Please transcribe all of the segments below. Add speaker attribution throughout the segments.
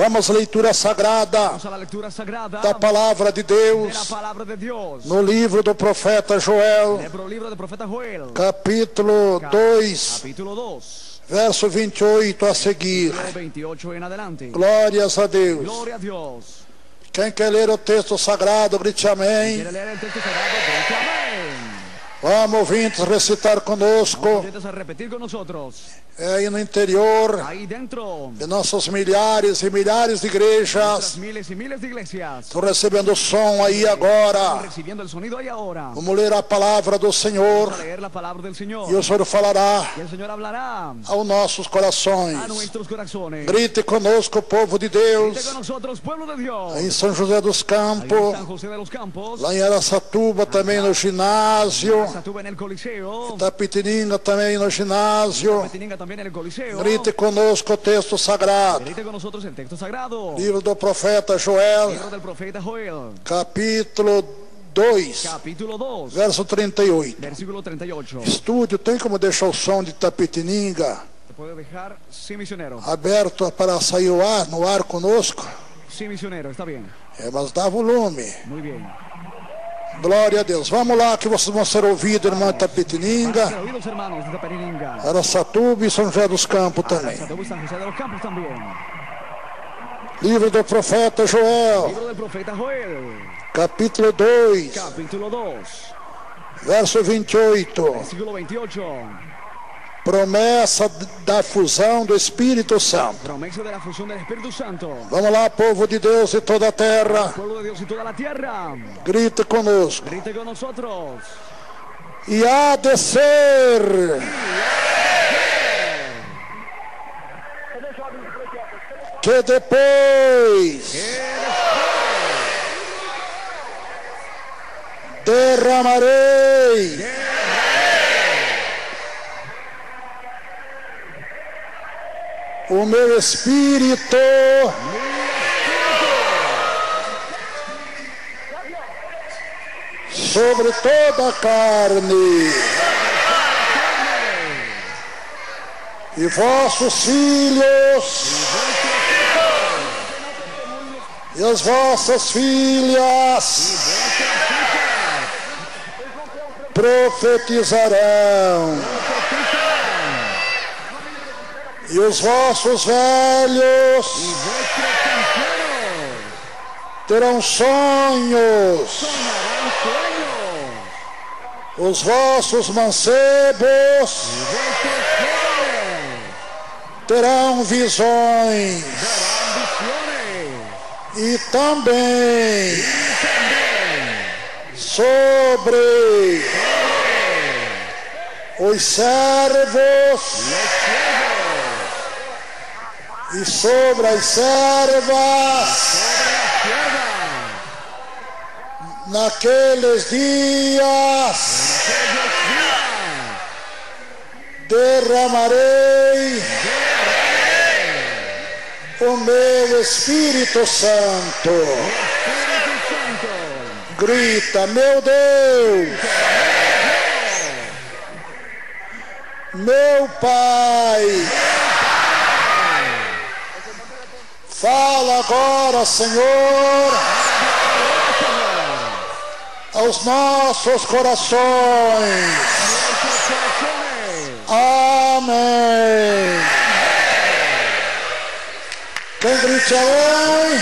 Speaker 1: Vamos à leitura sagrada.
Speaker 2: Vamos a la lectura sagrada
Speaker 1: Da palavra de
Speaker 2: de la
Speaker 1: Deus
Speaker 2: palabra de Dios.
Speaker 1: no livro do profeta Joel,
Speaker 2: Libro del profeta Joel.
Speaker 1: capítulo 2,
Speaker 2: Capítulo 2.
Speaker 1: verso 28 a seguir.
Speaker 2: Versículo 28 en adelante.
Speaker 1: Glórias a Deus.
Speaker 2: Gloria a Dios.
Speaker 1: Quem quer ler o texto sagrado, grite amém.
Speaker 2: ¿Quiere leer el texto sagrado? Grite amén.
Speaker 1: Vamos, ouvintes, recitar conosco.
Speaker 2: Vamos a repetir con nosotros.
Speaker 1: Aí no interior
Speaker 2: Ahí dentro.
Speaker 1: de nossas milhares e milhares de igrejas.
Speaker 2: Miles y miles de iglesias.
Speaker 1: Estou recebendo o som aí agora.
Speaker 2: Recibiendo el sonido ahí ahora.
Speaker 1: Vamos ler a palavra do Senhor.
Speaker 2: Vamos a leer la palabra del Señor.
Speaker 1: E o Senhor falará
Speaker 2: Y el Señor hablará
Speaker 1: aos nossos corações.
Speaker 2: a nuestros corazones.
Speaker 1: Grite conosco, povo de
Speaker 2: Grite
Speaker 1: Deus.
Speaker 2: con nosotros, pueblo de Dios.
Speaker 1: Em São José dos
Speaker 2: Ahí en
Speaker 1: Campos,
Speaker 2: San José de los Campos.
Speaker 1: lá em Araçatuba também no ginásio,
Speaker 2: Estuve en el Coliseo.
Speaker 1: Tapetininga também no ginásio.
Speaker 2: Petininga también en el Coliseo.
Speaker 1: Grite conosco o texto sagrado.
Speaker 2: Grite con nosotros el texto sagrado.
Speaker 1: Livro do profeta Joel,
Speaker 2: Libro del profeta Joel.
Speaker 1: capítulo 2,
Speaker 2: Capítulo 2.
Speaker 1: verso 38.
Speaker 2: Versículo 38.
Speaker 1: Estúdio, tem como deixar o som de Tapetininga
Speaker 2: Te puedo dejar, sí, misionero.
Speaker 1: aberto para sair o ar, no ar conosco?
Speaker 2: Sí, misionero, está bien.
Speaker 1: Mas dá volume.
Speaker 2: Muy bien.
Speaker 1: Glória a Deus. Vamos lá que vocês vão ser ouvidos, irmã
Speaker 2: Van a
Speaker 1: Tapetininga,
Speaker 2: ser oídos, hermanos, de Tapetininga.
Speaker 1: Araçatuba e São José dos Campos também.
Speaker 2: Araçatuba y San José de los Campos también.
Speaker 1: Livro do profeta Joel,
Speaker 2: Libro del profeta Joel.
Speaker 1: capítulo 2,
Speaker 2: Capítulo 2.
Speaker 1: verso 28.
Speaker 2: Versículo 28.
Speaker 1: Promessa da fusão do Espírito Santo.
Speaker 2: Promesa de la fusión del Espíritu Santo.
Speaker 1: Vamos lá, povo de Deus e toda a terra.
Speaker 2: Pueblo de Dios y toda la tierra.
Speaker 1: Grite conosco.
Speaker 2: Grite con nosotros.
Speaker 1: E há de ser que depois derramarei o meu espírito sobre toda a carne, e vossos filhos e as vossas filhas profetizarão, e os vossos velhos terão sonhos, os vossos mancebos terão visões, e também sobre os servos e sobre as servas naqueles dias derramarei o meu Espírito Santo. Grita, meu Deus, meu Pai, fala agora, Senhor, aos nossos corações. Amém. Quem grite amém?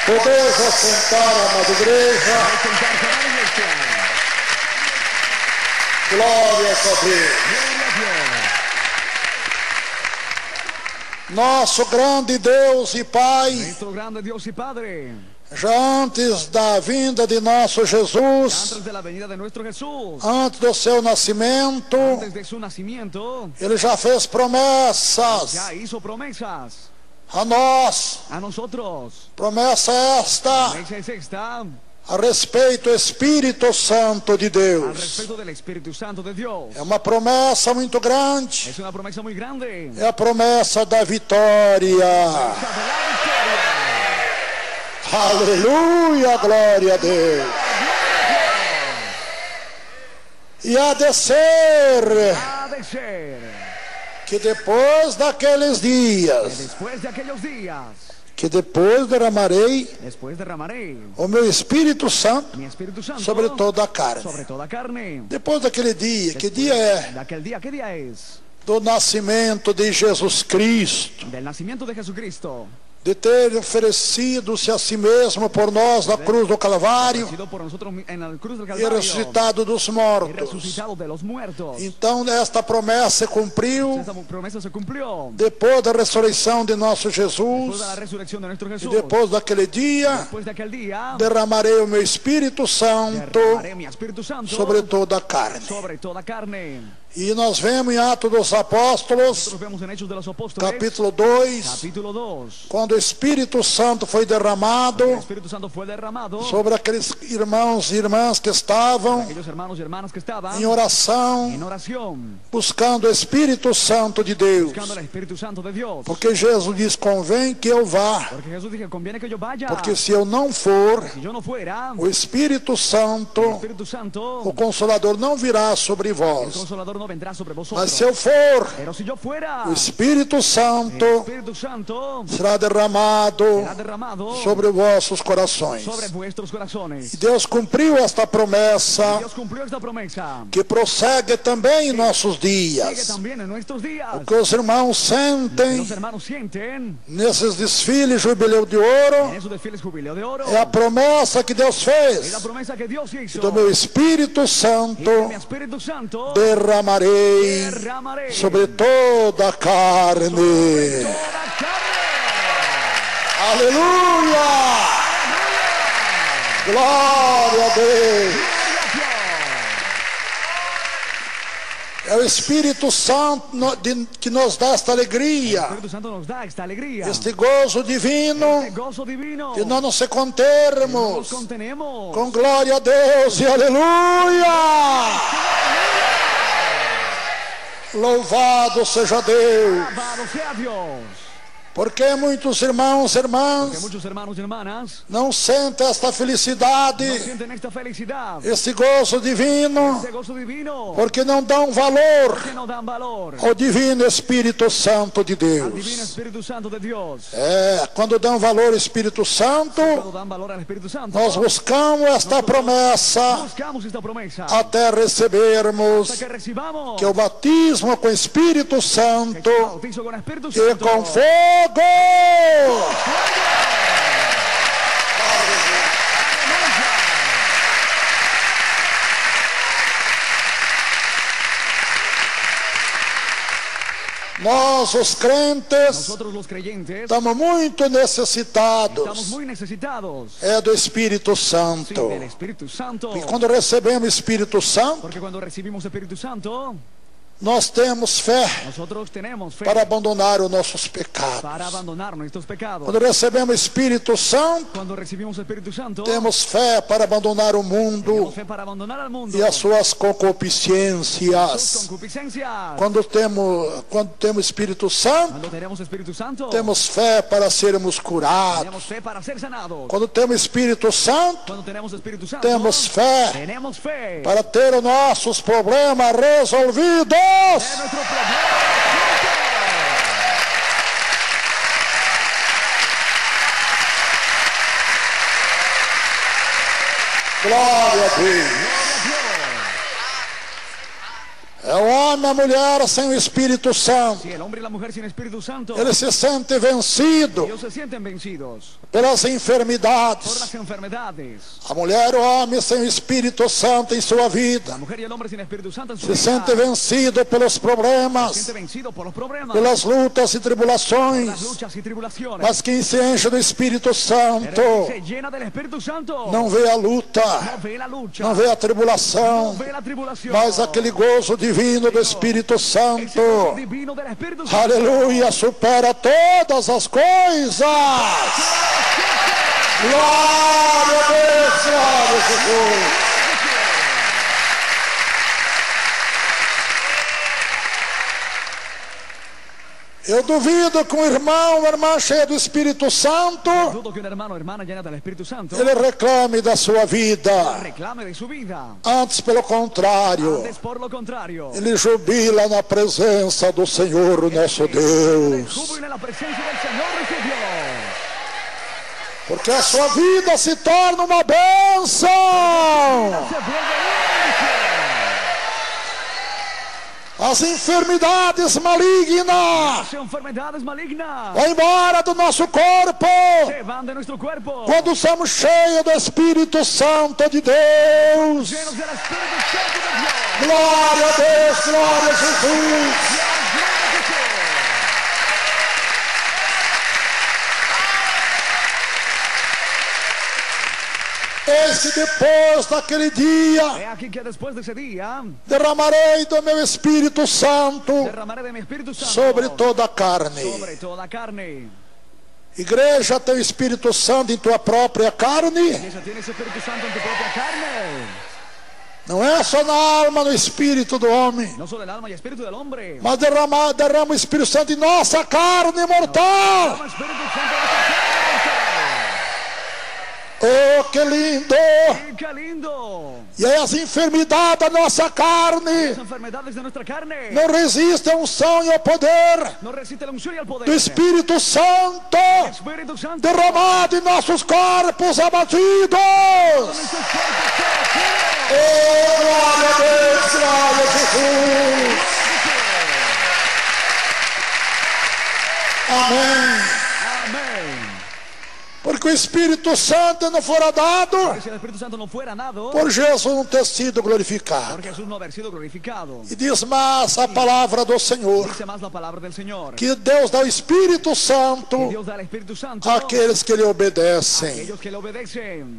Speaker 1: Podeis assentar, amada igreja. Glória a Deus. Nosso grande Deus e Pai,
Speaker 2: Nuestro grande Dios y Padre,
Speaker 1: já antes da vinda de nosso Jesus,
Speaker 2: antes de la venida de nuestro Jesús,
Speaker 1: antes do seu nascimento,
Speaker 2: antes de su nacimiento,
Speaker 1: Ele já fez promessas
Speaker 2: ya hizo promesas
Speaker 1: a nós.
Speaker 2: a nosotros.
Speaker 1: Promessa esta
Speaker 2: Promesa es esta
Speaker 1: a respeito do Espírito Santo de
Speaker 2: al
Speaker 1: Deus.
Speaker 2: respecto del Espíritu Santo de Dios.
Speaker 1: É uma promessa muito grande.
Speaker 2: Es una promesa muy grande.
Speaker 1: É a promessa da vitória. Aleluia, glória a Deus. E há de ser
Speaker 2: Ha de ser
Speaker 1: que depois daqueles dias,
Speaker 2: después de aquellos días,
Speaker 1: que depois derramarei
Speaker 2: después derramaré
Speaker 1: o meu Espírito Santo
Speaker 2: mi Espíritu Santo
Speaker 1: sobre toda a carne.
Speaker 2: sobre toda carne.
Speaker 1: Depois daquele dia, que dia é?
Speaker 2: De aquel día, ¿qué día es?
Speaker 1: Do nascimento de Jesus Cristo,
Speaker 2: Del nacimiento de Jesucristo,
Speaker 1: de ter oferecido-se a si mesmo por nós na cruz do Calvário
Speaker 2: sido por nosotros en la cruz del
Speaker 1: e
Speaker 2: Calvario
Speaker 1: ressuscitado dos
Speaker 2: y
Speaker 1: mortos.
Speaker 2: resucitado de los muertos.
Speaker 1: Então esta promessa se cumpriu
Speaker 2: Esta promesa se cumplió
Speaker 1: depois da ressurreição de nosso
Speaker 2: después
Speaker 1: Jesus.
Speaker 2: de la resurrección de nuestro
Speaker 1: E
Speaker 2: Jesús.
Speaker 1: depois daquele dia,
Speaker 2: Después de aquel día,
Speaker 1: derramarei o meu Espírito Santo
Speaker 2: derramaré mi Espíritu Santo
Speaker 1: sobre toda a carne.
Speaker 2: sobre toda carne.
Speaker 1: E nós vemos em Atos dos Apóstolos,
Speaker 2: Nosotros vemos en Hechos de los Apóstoles,
Speaker 1: capítulo 2,
Speaker 2: capítulo 2,
Speaker 1: quando o Espírito Santo foi derramado
Speaker 2: el Espíritu Santo fue derramado
Speaker 1: sobre aqueles irmãos e irmãs que estavam
Speaker 2: aquellos hermanos y hermanas que estaban
Speaker 1: em oração,
Speaker 2: en oración,
Speaker 1: buscando o Espírito Santo de Deus.
Speaker 2: buscando el Espíritu Santo de Dios.
Speaker 1: Porque Jesus diz: convém que eu vá,
Speaker 2: Porque Jesús dijo, conviene que yo vaya.
Speaker 1: porque se eu não for,
Speaker 2: Si yo no fuera,
Speaker 1: o Espírito
Speaker 2: el
Speaker 1: Santo,
Speaker 2: Espíritu Santo,
Speaker 1: o Consolador, não virá sobre
Speaker 2: el
Speaker 1: vós.
Speaker 2: Consolador no vendrá sobre
Speaker 1: Mas
Speaker 2: vosotros.
Speaker 1: se eu for,
Speaker 2: Pero si yo fuera,
Speaker 1: o Espírito
Speaker 2: el
Speaker 1: Santo
Speaker 2: Espíritu Santo
Speaker 1: será derramado
Speaker 2: será derramado
Speaker 1: sobre vossos corações.
Speaker 2: sobre vuestros corazones.
Speaker 1: E Deus cumpriu esta promessa,
Speaker 2: Dios cumplió esta promesa.
Speaker 1: que prossegue também em nossos
Speaker 2: Sigue
Speaker 1: dias.
Speaker 2: también en nuestros días.
Speaker 1: O que os irmãos
Speaker 2: Que
Speaker 1: sentem
Speaker 2: los hermanos sienten
Speaker 1: nesses desfiles jubileu de
Speaker 2: en
Speaker 1: ouro
Speaker 2: esos desfiles jubileo de oro.
Speaker 1: é a promessa que Deus
Speaker 2: Es la
Speaker 1: fez.
Speaker 2: promesa que Dios hizo.
Speaker 1: Do meu Espírito
Speaker 2: Y de
Speaker 1: Santo
Speaker 2: mi Espíritu Santo
Speaker 1: derramarei
Speaker 2: derramaré
Speaker 1: sobre toda a carne.
Speaker 2: toda carne.
Speaker 1: Aleluia! Glória a Deus! É o Espírito Santo que nos dá esta
Speaker 2: El
Speaker 1: alegria,
Speaker 2: Espíritu Santo nos da esta alegría,
Speaker 1: este gozo divino,
Speaker 2: este gozo divino.
Speaker 1: que nós não se
Speaker 2: No nos
Speaker 1: contermos.
Speaker 2: contenemos.
Speaker 1: Com glória a Deus e aleluia! Louvado seja Deus!
Speaker 2: Alabado sea Dios.
Speaker 1: Porque muitos irmãos e
Speaker 2: Que
Speaker 1: irmãs
Speaker 2: muchos hermanos y hermanas
Speaker 1: não sentem esta felicidade,
Speaker 2: no sienten esta felicidad,
Speaker 1: esse gozo divino,
Speaker 2: este gozo divino,
Speaker 1: porque não dão valor
Speaker 2: que no dan valor
Speaker 1: ao divino Espírito Santo de
Speaker 2: al divino
Speaker 1: Deus.
Speaker 2: Espíritu Santo de Dios.
Speaker 1: Quando dão valor ao Espírito Santo,
Speaker 2: Cuando dan valor al Espíritu Santo,
Speaker 1: nós buscamos esta promessa
Speaker 2: buscamos esta promesa
Speaker 1: até recebermos
Speaker 2: hasta que recibamos
Speaker 1: que o batismo com o Espírito Santo
Speaker 2: el bautizo con el Espíritu
Speaker 1: e
Speaker 2: Santo.
Speaker 1: com fogo. Nós, os crentes,
Speaker 2: Nosotros los creyentes
Speaker 1: estamos muito necessitados
Speaker 2: estamos muy necesitados
Speaker 1: do Espírito
Speaker 2: sí,
Speaker 1: Santo.
Speaker 2: del Espíritu Santo.
Speaker 1: E quando recebemos o Espírito Santo,
Speaker 2: Porque cuando recibimos el Espíritu Santo,
Speaker 1: nós temos fé
Speaker 2: nosotros tenemos fe
Speaker 1: para abandonar os nossos pecados.
Speaker 2: para abandonar nuestros pecados.
Speaker 1: Quando recebemos o Espírito Santo,
Speaker 2: Cuando recibimos el Espíritu Santo,
Speaker 1: temos fé para abandonar o mundo
Speaker 2: tenemos fe para abandonar al mundo
Speaker 1: e as suas
Speaker 2: sus
Speaker 1: concupiscências.
Speaker 2: concupiscencias.
Speaker 1: Quando temos Espírito Santo,
Speaker 2: Cuando tenemos Espíritu Santo,
Speaker 1: temos fé para sermos curados.
Speaker 2: tenemos fe para ser sanados.
Speaker 1: Quando temos Espírito Santo,
Speaker 2: Cuando tenemos Espíritu Santo,
Speaker 1: temos fé
Speaker 2: tenemos fe
Speaker 1: para ter os nossos problemas resolvidos.
Speaker 2: de nuestro problema.
Speaker 1: Glória a Deus. É o homem e a mulher sem o Espírito Santo.
Speaker 2: Si el hombre y la mujer sin Espíritu Santo,
Speaker 1: Ele se sente vencido
Speaker 2: ellos se sienten vencidos
Speaker 1: pelas
Speaker 2: por
Speaker 1: enfermidades.
Speaker 2: las enfermedades.
Speaker 1: A mulher e o homem sem o Espírito Santo em sua vida
Speaker 2: La mujer y el hombre sin Espíritu Santo en su
Speaker 1: se
Speaker 2: vida
Speaker 1: sente vencido pelos
Speaker 2: se
Speaker 1: problemas,
Speaker 2: siente vencido por los problemas,
Speaker 1: pelas lutas e
Speaker 2: las
Speaker 1: tribulações.
Speaker 2: luchas y tribulaciones.
Speaker 1: Mas quem se enche do Espírito
Speaker 2: Pero
Speaker 1: Santo
Speaker 2: el que se llena del Espíritu Santo
Speaker 1: não vê a luta,
Speaker 2: no ve la lucha,
Speaker 1: não vê a
Speaker 2: no
Speaker 1: tribulação,
Speaker 2: ve la tribulación,
Speaker 1: mas aquele gozo divino do Espírito
Speaker 2: ese
Speaker 1: Santo.
Speaker 2: gozo divino del Espíritu Santo.
Speaker 1: Aleluia, supera todas as coisas. Glória a Deus, Senhor Jesus. Eu duvido que um irmão, uma irmã cheia do Espírito Santo,
Speaker 2: Dudo que un hermano o hermana llena del Espíritu Santo
Speaker 1: ele reclame da sua vida.
Speaker 2: reclame de su vida.
Speaker 1: Antes, pelo contrário,
Speaker 2: Antes, por lo contrario,
Speaker 1: ele jubila na presença do Senhor, o nosso
Speaker 2: el
Speaker 1: Deus.
Speaker 2: júbilo en la presencia del Señor nuestro Dios.
Speaker 1: Porque a sua vida se torna uma bênção.
Speaker 2: Se vuelve bendición.
Speaker 1: As enfermidades malignas
Speaker 2: Las enfermedades malignas
Speaker 1: vão embora do nosso corpo
Speaker 2: se van de nuestro cuerpo.
Speaker 1: quando somos cheios do Espírito Santo de Deus.
Speaker 2: Llenos del Espíritu Santo de Dios.
Speaker 1: Glória a Deus, glória a Jesus.
Speaker 2: Gloria a Jesús.
Speaker 1: Eis que depois daquele dia
Speaker 2: He aquí que después de ese día
Speaker 1: derramarei do meu Espírito Santo
Speaker 2: derramaré de mi Espíritu Santo
Speaker 1: sobre toda a carne.
Speaker 2: sobre toda carne.
Speaker 1: Igreja, tem o Espírito Santo em tua própria carne?
Speaker 2: Iglesia, ¿tienes Espíritu Santo en tu propia carne?
Speaker 1: Não é só na alma, no espírito do homem,
Speaker 2: No solo el alma y espíritu del hombre.
Speaker 1: mas derrama o Espírito Santo em nossa carne mortal.
Speaker 2: Derrama Espíritu Santo en nuestra carne.
Speaker 1: Oh, que lindo!
Speaker 2: ¡Y qué lindo!
Speaker 1: E aí as enfermidades da nossa carne
Speaker 2: Las enfermedades de nuestra carne
Speaker 1: não resistem à unção e ao poder
Speaker 2: no resiste la unción y el poder.
Speaker 1: do Espírito Santo
Speaker 2: Espíritu Santo
Speaker 1: derramado em nossos corpos abatidos.
Speaker 2: nuestros cuerpos
Speaker 1: Oh, glória a Deus, glória a Jesus. Amém.
Speaker 2: Amén.
Speaker 1: Porque o Espírito Santo não fora dado
Speaker 2: Si el Espíritu Santo no fuera dado,
Speaker 1: por Jesus não ter sido glorificado.
Speaker 2: por Jesús no haber sido glorificado.
Speaker 1: E diz mais a palavra do Senhor,
Speaker 2: Dice más la palabra del Señor.
Speaker 1: que Deus dá o Espírito Santo
Speaker 2: Que Dios da el Espíritu Santo
Speaker 1: àqueles que lhe
Speaker 2: a
Speaker 1: obedecem.
Speaker 2: aquellos que le obedecen.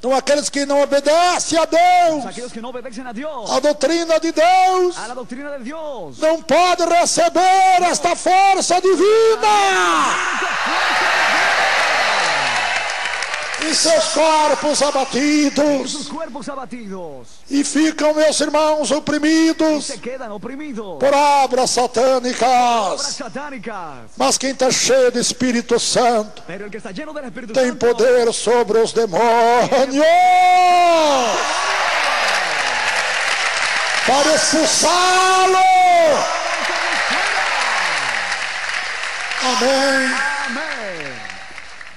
Speaker 1: Não aqueles que não obedecem a Deus,
Speaker 2: Aquellos que no obedecen a Dios,
Speaker 1: a doutrina de Deus,
Speaker 2: a la doctrina de Dios.
Speaker 1: não pode receber esta força divina em seus corpos abatidos.
Speaker 2: Sus cuerpos abatidos
Speaker 1: E ficam, meus irmãos,
Speaker 2: y
Speaker 1: oprimidos
Speaker 2: se quedan oprimidos
Speaker 1: por obras
Speaker 2: por obras
Speaker 1: satânicas.
Speaker 2: satánicas.
Speaker 1: Mas quem está cheio do Espírito Santo
Speaker 2: Pero el que está lleno del Espíritu
Speaker 1: tem
Speaker 2: Santo
Speaker 1: poder sobre os demônios para expulsá-lo. Amém.
Speaker 2: Amén.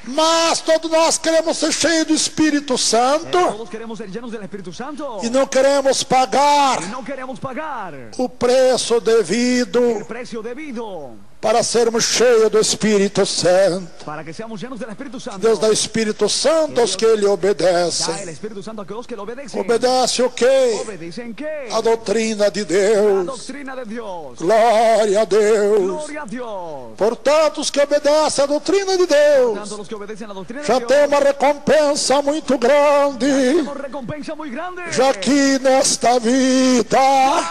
Speaker 1: Mas todos nós queremos ser cheios do Espírito Santo
Speaker 2: Todos queremos ser llenos del Espíritu Santo
Speaker 1: e não queremos pagar
Speaker 2: y no queremos pagar
Speaker 1: o preço devido
Speaker 2: el precio debido
Speaker 1: para sermos cheios do Espírito Santo.
Speaker 2: para que seamos llenos del Espíritu Santo.
Speaker 1: Deus dá o Espírito Santo aos que lhe
Speaker 2: Da el
Speaker 1: obedecem.
Speaker 2: Espíritu Santo a aquellos que lo obedecen.
Speaker 1: Obedece o quê?
Speaker 2: ¿Obedecen qué?
Speaker 1: A doutrina de
Speaker 2: La
Speaker 1: Deus.
Speaker 2: doctrina de Dios.
Speaker 1: Glória a Deus.
Speaker 2: Gloria a Dios.
Speaker 1: Portanto, os que obedecem a doutrina de
Speaker 2: Tanto
Speaker 1: Deus
Speaker 2: los que obedecen la doctrina
Speaker 1: já
Speaker 2: de
Speaker 1: tem
Speaker 2: Dios
Speaker 1: uma recompensa muito grande.
Speaker 2: tenemos recompensa muy grande.
Speaker 1: Já aqui nesta vida.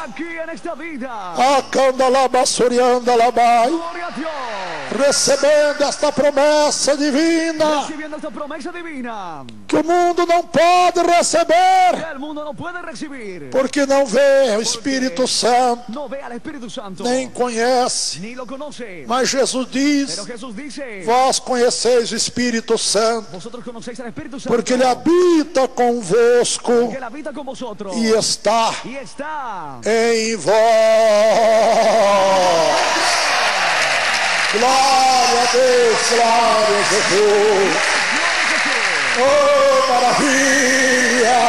Speaker 2: Aquí en esta vida.
Speaker 1: Acandalabassoriandalabai.
Speaker 2: Gloria a Dios.
Speaker 1: Recebendo esta promessa divina
Speaker 2: Recibiendo esta promesa divina
Speaker 1: que o mundo não pode
Speaker 2: que
Speaker 1: receber,
Speaker 2: el mundo no puede recibir.
Speaker 1: porque não vê o Espírito Santo,
Speaker 2: No ve al Espíritu Santo.
Speaker 1: nem conhece.
Speaker 2: Ni lo conoce.
Speaker 1: Mas Jesus diz:
Speaker 2: Pero Jesús dice:
Speaker 1: vós conheceis o Espírito Santo,
Speaker 2: vosotros conocéis al Espíritu Santo.
Speaker 1: porque ele habita convosco
Speaker 2: que él habita con vosotros.
Speaker 1: e está
Speaker 2: Y está.
Speaker 1: em vós. Glória a Deus, glória a Jesus. Oh, maravilha!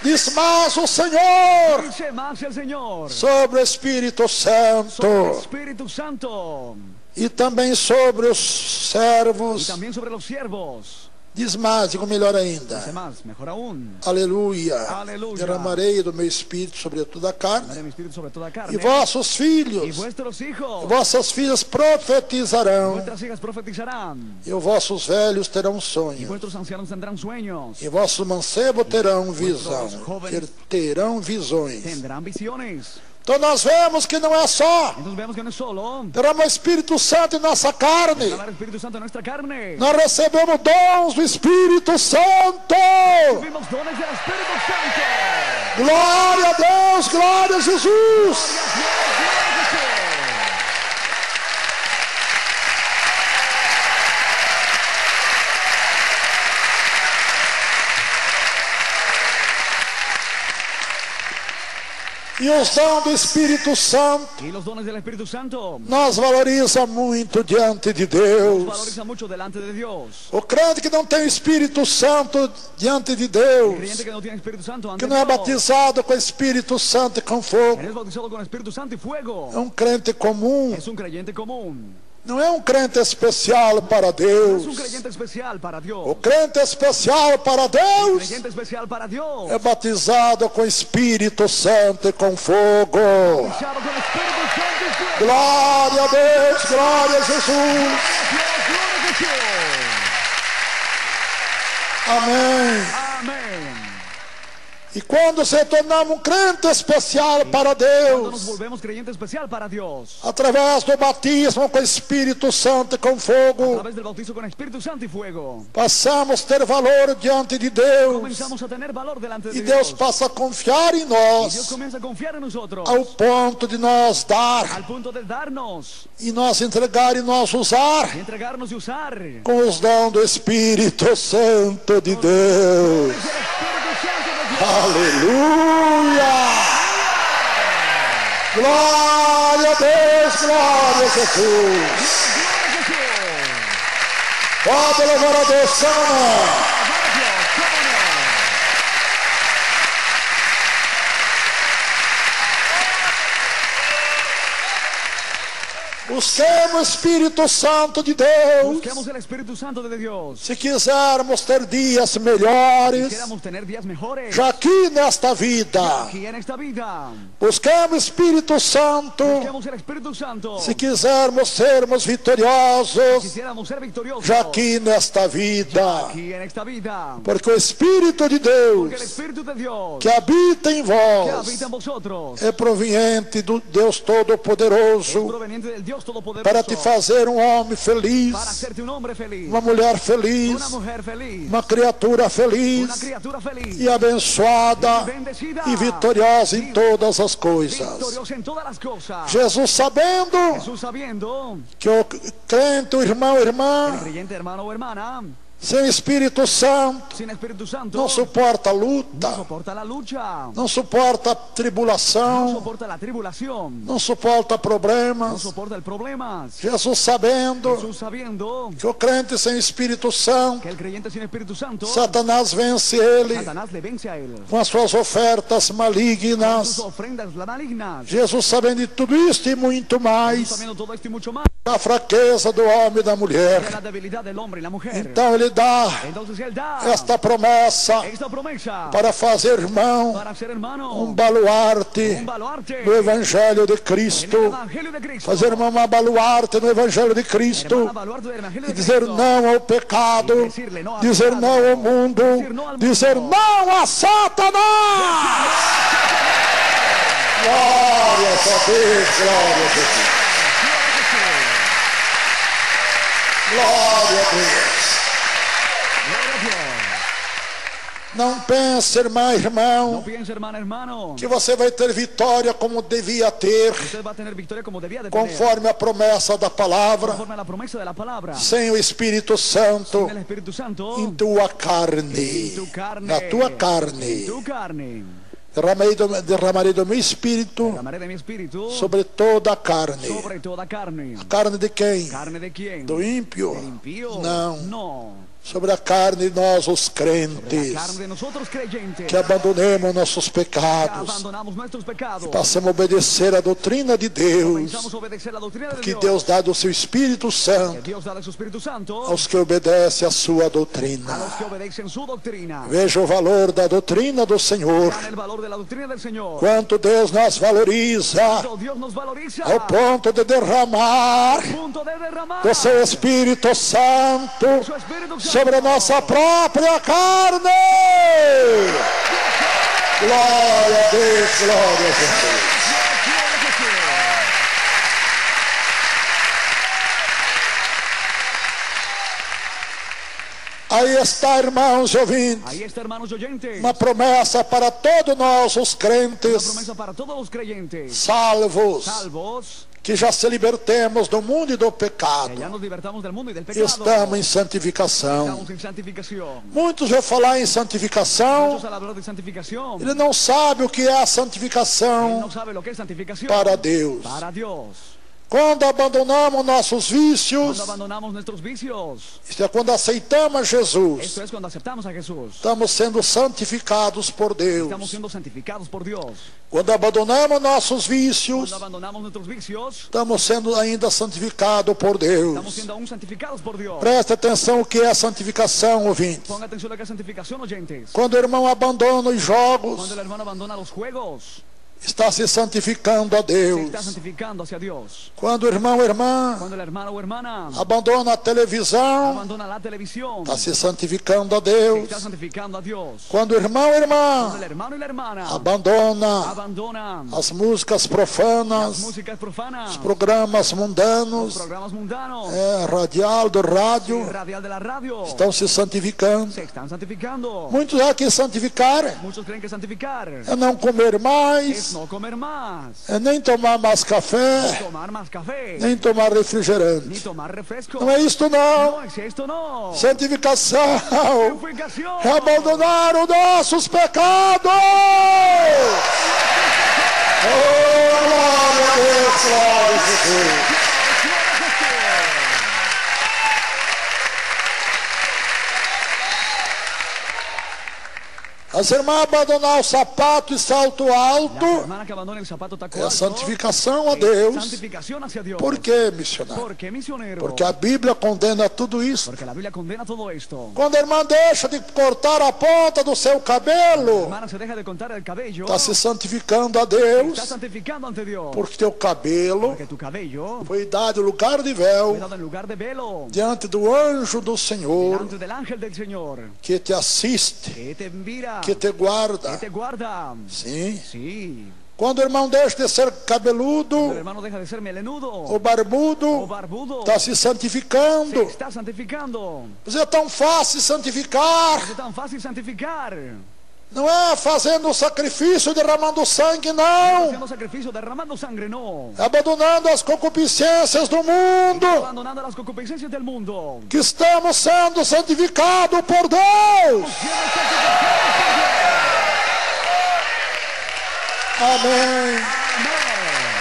Speaker 1: Diz mais o Senhor
Speaker 2: Dice más el Señor.
Speaker 1: sobre o Espírito
Speaker 2: Sobre el
Speaker 1: Santo
Speaker 2: Espíritu Santo.
Speaker 1: e também sobre os
Speaker 2: Y
Speaker 1: servos.
Speaker 2: también sobre los siervos.
Speaker 1: Diz mais, digo melhor
Speaker 2: Dice
Speaker 1: ainda.
Speaker 2: más, mejor aún.
Speaker 1: Aleluia.
Speaker 2: Aleluia.
Speaker 1: Derramarei do meu Espírito sobre toda a carne.
Speaker 2: Daré mi espíritu sobre toda carne.
Speaker 1: E vossos
Speaker 2: Y
Speaker 1: filhos,
Speaker 2: vuestros hijos.
Speaker 1: vossas filhas profetizarão.
Speaker 2: Vuestras hijas profetizarán.
Speaker 1: E os vossos velhos terão
Speaker 2: Y
Speaker 1: sonhos.
Speaker 2: vuestros ancianos tendrán sueños.
Speaker 1: E vossos mancebos terão visão. Terão visões.
Speaker 2: Tendrán visiones.
Speaker 1: Então nós vemos que não é só
Speaker 2: Entonces vemos que no es solo
Speaker 1: derramar o Espírito Santo em nossa carne.
Speaker 2: derramar el Espíritu Santo en nuestra carne.
Speaker 1: Nós recebemos dons do Espírito Santo.
Speaker 2: Recibimos dones del Espíritu Santo.
Speaker 1: Glória a Deus, glória a Jesus. E os dons do Espírito Santo
Speaker 2: Y los dones del Espíritu Santo
Speaker 1: nós valoriza muito diante de
Speaker 2: nos
Speaker 1: Deus.
Speaker 2: valoriza mucho delante de Dios.
Speaker 1: O crente que não tem o Espírito Santo diante de
Speaker 2: El
Speaker 1: Deus,
Speaker 2: creyente que no tiene Espíritu Santo ante
Speaker 1: que não é
Speaker 2: Dios,
Speaker 1: batizado com o Espírito Santo e com fogo,
Speaker 2: que no es bautizado con Espíritu Santo y fuego,
Speaker 1: é crente comum,
Speaker 2: es un creyente común.
Speaker 1: não é crente especial para
Speaker 2: Es un
Speaker 1: Deus.
Speaker 2: creyente especial para Dios.
Speaker 1: O crente especial para Deus
Speaker 2: Creyente especial para Dios.
Speaker 1: é batizado com Espírito Santo e com fogo.
Speaker 2: Bautizado con Espíritu Santo y fuego.
Speaker 1: Glória a Deus, glória a Jesus.
Speaker 2: Dios, gloria a Jesús.
Speaker 1: Amém.
Speaker 2: Amén.
Speaker 1: E quando se tornamos crente especial para
Speaker 2: Cuando nos
Speaker 1: Deus,
Speaker 2: volvemos creyente especial para Dios,
Speaker 1: através do batismo com Espírito Santo e com
Speaker 2: a
Speaker 1: fogo,
Speaker 2: través del bautizo con Espíritu Santo y fuego,
Speaker 1: passamos a ter valor diante de Deus.
Speaker 2: comenzamos a tener valor delante de
Speaker 1: E Deus
Speaker 2: Dios.
Speaker 1: passa a confiar em
Speaker 2: Y Dios
Speaker 1: nós,
Speaker 2: comienza a confiar en nosotros,
Speaker 1: ao ponto de nós dar,
Speaker 2: al punto de darnos
Speaker 1: e nós entregar e nós usar
Speaker 2: y entregarnos y usar
Speaker 1: com os dons do Espírito Santo de Deus.
Speaker 2: el Espíritu Santo de Dios.
Speaker 1: Aleluia! Glória a Deus, glória a Jesus.
Speaker 2: Gloria a Jesús.
Speaker 1: Pode louvar a Deus, Senhor.
Speaker 2: Alabar a Dios, ¿cómo no?
Speaker 1: Busquemos o Espírito Santo de Deus.
Speaker 2: Busquemos el Espíritu Santo de Dios.
Speaker 1: Se quisermos ter dias melhores,
Speaker 2: Quisiéramos tener días mejores
Speaker 1: já aqui nesta vida.
Speaker 2: aquí en esta vida.
Speaker 1: Busquemos o Espírito Santo.
Speaker 2: Busquemos el Espíritu Santo.
Speaker 1: Se quisermos sermos vitoriosos,
Speaker 2: Quisiéramos ser victoriosos
Speaker 1: já aqui nesta vida.
Speaker 2: aquí en esta vida.
Speaker 1: Porque o Espírito de
Speaker 2: Porque el
Speaker 1: Deus
Speaker 2: Espíritu de Dios
Speaker 1: que habita em
Speaker 2: que
Speaker 1: vós
Speaker 2: habita en vosotros
Speaker 1: é proveniente do Deus
Speaker 2: es
Speaker 1: Todo-Poderoso
Speaker 2: proveniente del Dios Todopoderoso
Speaker 1: para te fazer um homem feliz,
Speaker 2: para hacerte un hombre feliz,
Speaker 1: uma mulher feliz,
Speaker 2: una mujer feliz,
Speaker 1: uma criatura
Speaker 2: una
Speaker 1: feliz
Speaker 2: criatura feliz
Speaker 1: e abençoada
Speaker 2: bendecida
Speaker 1: e vitoriosa em todas as coisas.
Speaker 2: victoriosa en todas las cosas.
Speaker 1: Jesus, sabendo
Speaker 2: Jesús, sabiendo
Speaker 1: que o crente, o irmão,
Speaker 2: el
Speaker 1: irmã,
Speaker 2: creyente hermano o hermana
Speaker 1: sem Espírito Santo,
Speaker 2: sin Espíritu Santo
Speaker 1: não suporta a
Speaker 2: no
Speaker 1: luta,
Speaker 2: soporta la lucha,
Speaker 1: não suporta a
Speaker 2: no
Speaker 1: tribulação,
Speaker 2: soporta la tribulación,
Speaker 1: não suporta
Speaker 2: no
Speaker 1: problemas.
Speaker 2: soporta el problemas.
Speaker 1: Jesus, sabendo
Speaker 2: Jesús, sabiendo
Speaker 1: que o crente sem Espírito Santo,
Speaker 2: que el creyente sin Espíritu Santo,
Speaker 1: Satanás vence ele
Speaker 2: Satanás le vence a él
Speaker 1: com as suas ofertas
Speaker 2: con sus
Speaker 1: malignas.
Speaker 2: ofrendas malignas.
Speaker 1: Jesus, sabendo de tudo isto e muito
Speaker 2: Jesús,
Speaker 1: mais,
Speaker 2: sabiendo todo esto y mucho más,
Speaker 1: a fraqueza do homem e da
Speaker 2: de
Speaker 1: mulher,
Speaker 2: la debilidad del hombre y la mujer.
Speaker 1: então ele dá
Speaker 2: Entonces él da
Speaker 1: esta promessa
Speaker 2: esta promesa
Speaker 1: para fazer, irmão,
Speaker 2: para ser hermano
Speaker 1: um baluarte
Speaker 2: un baluarte
Speaker 1: no Evangelho de
Speaker 2: en el
Speaker 1: Cristo.
Speaker 2: Evangelio de Cristo.
Speaker 1: Fazer uma baluarte no Evangelho de
Speaker 2: Hermano,
Speaker 1: Cristo.
Speaker 2: baluarte del Evangelio
Speaker 1: E
Speaker 2: de
Speaker 1: dizer
Speaker 2: Cristo.
Speaker 1: não ao pecado,
Speaker 2: E decirle não ao
Speaker 1: dizer
Speaker 2: pecado.
Speaker 1: não ao mundo,
Speaker 2: Dizer não ao
Speaker 1: dizer
Speaker 2: mundo.
Speaker 1: não a Satanás. Glória a Deus, glória a Deus. Glória a Deus.
Speaker 2: Gloria a Dios.
Speaker 1: Não pense, irmã,
Speaker 2: No
Speaker 1: irmão,
Speaker 2: piense, hermano,
Speaker 1: que você vai ter vitória como devia ter,
Speaker 2: usted va a tener victoria como debía de tener,
Speaker 1: conforme a promessa da palavra,
Speaker 2: conforme a la promesa de la palabra.
Speaker 1: sem o Espírito Santo
Speaker 2: En el Espíritu Santo,
Speaker 1: em tua carne,
Speaker 2: tu carne,
Speaker 1: na tua carne.
Speaker 2: tu carne.
Speaker 1: Derramarei do meu Espírito
Speaker 2: Derramaré de mi espíritu
Speaker 1: sobre toda a carne.
Speaker 2: sobre toda carne.
Speaker 1: Carne de quem?
Speaker 2: ¿Carne de quién?
Speaker 1: Do ímpio?
Speaker 2: ¿Del impío?
Speaker 1: Não.
Speaker 2: No.
Speaker 1: Sobre a carne de nós, os
Speaker 2: La
Speaker 1: crentes,
Speaker 2: carne de nosotros creyentes.
Speaker 1: que abandonemos nossos
Speaker 2: Que
Speaker 1: pecados,
Speaker 2: abandonamos nuestros pecados.
Speaker 1: passamos a obedecer a doutrina de Deus,
Speaker 2: Comenzamos a obedecer la doctrina de
Speaker 1: que
Speaker 2: Dios.
Speaker 1: Deus dá do seu Espírito
Speaker 2: Que
Speaker 1: Santo
Speaker 2: Dios da de su Espíritu Santo
Speaker 1: aos que obedecem a sua
Speaker 2: a los
Speaker 1: doutrina.
Speaker 2: que obedecen su doctrina.
Speaker 1: Veja o valor da doutrina do Senhor,
Speaker 2: Vean el valor de la doctrina del Señor.
Speaker 1: quanto Deus nos valoriza,
Speaker 2: Cuando Dios nos valoriza
Speaker 1: ao ponto de derramar
Speaker 2: punto de derramar
Speaker 1: do seu Espírito Santo
Speaker 2: su Espíritu Santo
Speaker 1: sobre a nossa própria carne. Glória a Deus, glória a Deus. Aí está, irmãos e ouvintes,
Speaker 2: Ahí está, hermanos y oyentes.
Speaker 1: uma promessa para todos nós, os
Speaker 2: Una
Speaker 1: crentes
Speaker 2: promesa para todos los creyentes.
Speaker 1: salvos,
Speaker 2: Salvos.
Speaker 1: que já se libertemos do mundo e do
Speaker 2: Que
Speaker 1: pecado.
Speaker 2: ya nos libertamos del mundo y del pecado.
Speaker 1: Estamos em santificação.
Speaker 2: Estamos en santificación.
Speaker 1: Muitos vão falar em santificação,
Speaker 2: Muchos al hablar de santificación.
Speaker 1: ele não sabe o que é a
Speaker 2: Él
Speaker 1: santificação
Speaker 2: no sabe lo que es santificación.
Speaker 1: para Deus.
Speaker 2: Para Dios.
Speaker 1: Quando abandonamos nossos vícios,
Speaker 2: Cuando abandonamos nuestros vicios.
Speaker 1: isto é, quando aceitamos Jesus,
Speaker 2: Esto es cuando aceptamos a Jesús.
Speaker 1: estamos sendo santificados por Deus.
Speaker 2: Estamos siendo santificados por Dios.
Speaker 1: Quando abandonamos nossos vícios,
Speaker 2: Cuando abandonamos nuestros vicios,
Speaker 1: estamos sendo ainda santificados por
Speaker 2: estamos
Speaker 1: Deus.
Speaker 2: siendo aún santificados por Dios.
Speaker 1: Preste atenção o que é a santificação, ouvinte.
Speaker 2: Ponga atención a lo que es santificación, oyentes.
Speaker 1: Quando o irmão abandona os jogos,
Speaker 2: Cuando el hermano abandona los juegos,
Speaker 1: está se santificando a
Speaker 2: se
Speaker 1: Deus.
Speaker 2: está santificando hacia Dios.
Speaker 1: Quando o irmão ou irmã
Speaker 2: Cuando el hermano o hermana
Speaker 1: abandona a televisão,
Speaker 2: abandona la televisión,
Speaker 1: está se santificando a
Speaker 2: se
Speaker 1: Deus.
Speaker 2: está santificando a Dios.
Speaker 1: Quando o irmão ou
Speaker 2: Cuando el
Speaker 1: irmã
Speaker 2: hermano y la hermana
Speaker 1: abandona
Speaker 2: abandonan
Speaker 1: as músicas
Speaker 2: las
Speaker 1: profanas,
Speaker 2: músicas profanas,
Speaker 1: programas
Speaker 2: los
Speaker 1: mundanos,
Speaker 2: programas mundanos,
Speaker 1: radial do rádio,
Speaker 2: radial de la radio,
Speaker 1: estão se santificando.
Speaker 2: se están santificando.
Speaker 1: Muitos aqui santificar
Speaker 2: Muchos creen que santificar
Speaker 1: é não comer
Speaker 2: es
Speaker 1: mais,
Speaker 2: no comer más,
Speaker 1: é nem tomar mais café,
Speaker 2: tomar más café,
Speaker 1: nem tomar
Speaker 2: ni
Speaker 1: refrigerante.
Speaker 2: tomar refresco.
Speaker 1: Não é isto não.
Speaker 2: No es esto, no.
Speaker 1: Santificação
Speaker 2: Purificación.
Speaker 1: é abandonar os nossos pecados. Oh, glória a Deus, glória a Jesus. As irmãs abandonar o sapato e salto
Speaker 2: La
Speaker 1: alto
Speaker 2: hermana que abandona el zapato taco
Speaker 1: é a
Speaker 2: alto,
Speaker 1: santificação a
Speaker 2: es
Speaker 1: Deus.
Speaker 2: santificación hacia Dios.
Speaker 1: Por que, missionário?
Speaker 2: ¿Por qué, misionero?
Speaker 1: Porque a Bíblia condena tudo isso.
Speaker 2: Porque la Biblia condena todo esto.
Speaker 1: Quando a irmã deixa de cortar a ponta do seu
Speaker 2: La
Speaker 1: cabelo,
Speaker 2: hermana se deja de contar el cabello,
Speaker 1: está se santificando a
Speaker 2: está
Speaker 1: Deus,
Speaker 2: santificando ante Dios.
Speaker 1: porque teu cabelo
Speaker 2: Porque tu cabello
Speaker 1: foi dado lugar de
Speaker 2: fue
Speaker 1: véu
Speaker 2: dado en lugar de velo
Speaker 1: diante do anjo do Senhor,
Speaker 2: delante del ángel del Señor,
Speaker 1: que te assiste,
Speaker 2: que te mira,
Speaker 1: que te guarda.
Speaker 2: que te guarda.
Speaker 1: Sim.
Speaker 2: Sí.
Speaker 1: Quando o irmão deixa de ser
Speaker 2: El
Speaker 1: cabeludo
Speaker 2: hermano deja de ser melenudo
Speaker 1: ou
Speaker 2: o
Speaker 1: barbudo,
Speaker 2: barbudo,
Speaker 1: está se
Speaker 2: se
Speaker 1: santificando.
Speaker 2: está santificando.
Speaker 1: Mas é tão fácil santificar.
Speaker 2: Es tan fácil santificar.
Speaker 1: Não é fazendo sacrifício, derramando sangue, não.
Speaker 2: Haciendo sacrificio, derramando sangre, no.
Speaker 1: Abandonando as concupiscências do mundo.
Speaker 2: Abandonando las concupiscencias del mundo.
Speaker 1: Que estamos sendo santificados por Deus.
Speaker 2: Siendo santificados por Dios.
Speaker 1: Amém.
Speaker 2: Amén.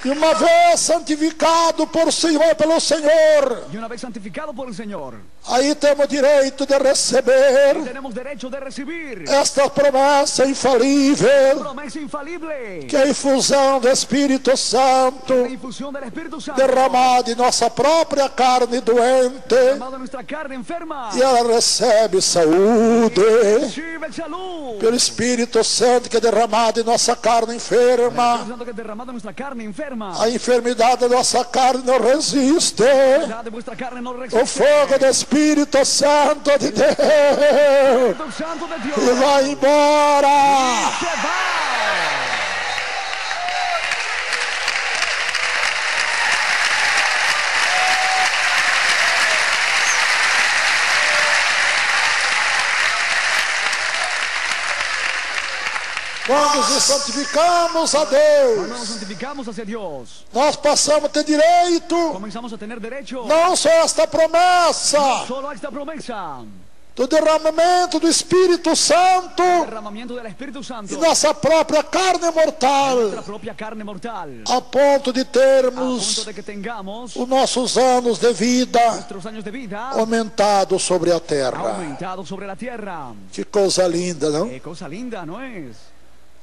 Speaker 1: E uma vez santificado por Senhor, pelo Senhor,
Speaker 2: Y una vez santificado por el Señor,
Speaker 1: aí temos direito de receber
Speaker 2: tenemos derecho de recibir
Speaker 1: esta promessa infalível,
Speaker 2: promesa infalible,
Speaker 1: que é a infusão do Espírito Santo
Speaker 2: la infusión del Espíritu Santo
Speaker 1: derramada em nossa própria carne doente,
Speaker 2: derramado en nuestra carne enferma.
Speaker 1: e ela recebe saúde
Speaker 2: Recibe salud.
Speaker 1: pelo Espírito Santo que é derramado em nossa carne enferma.
Speaker 2: Espíritu Santo que es derramado en nuestra carne enferma.
Speaker 1: A enfermidade da nossa carne não resiste.
Speaker 2: La de vuestra carne no
Speaker 1: O
Speaker 2: resiste.
Speaker 1: fogo do Espírito Santo de Deus
Speaker 2: Espíritu Santo de Dios
Speaker 1: e vai embora.
Speaker 2: se va.
Speaker 1: Quando nos santificamos a
Speaker 2: Cuando
Speaker 1: Deus,
Speaker 2: nos santificamos hacia Dios,
Speaker 1: nós passamos a ter direito,
Speaker 2: comenzamos a tener derecho
Speaker 1: não só a esta promessa
Speaker 2: solo a esta promesa,
Speaker 1: do derramamento do Espírito Santo
Speaker 2: derramamiento del Espíritu Santo
Speaker 1: em nossa própria carne
Speaker 2: nuestra
Speaker 1: mortal,
Speaker 2: propia carne mortal,
Speaker 1: a ponto de
Speaker 2: a punto
Speaker 1: termos
Speaker 2: de que tengamos
Speaker 1: os nossos anos de vida
Speaker 2: nuestros años de vida
Speaker 1: aumentados sobre a terra.
Speaker 2: aumentados sobre la tierra.
Speaker 1: Que coisa linda, não?
Speaker 2: Qué cosa linda, ¿no es?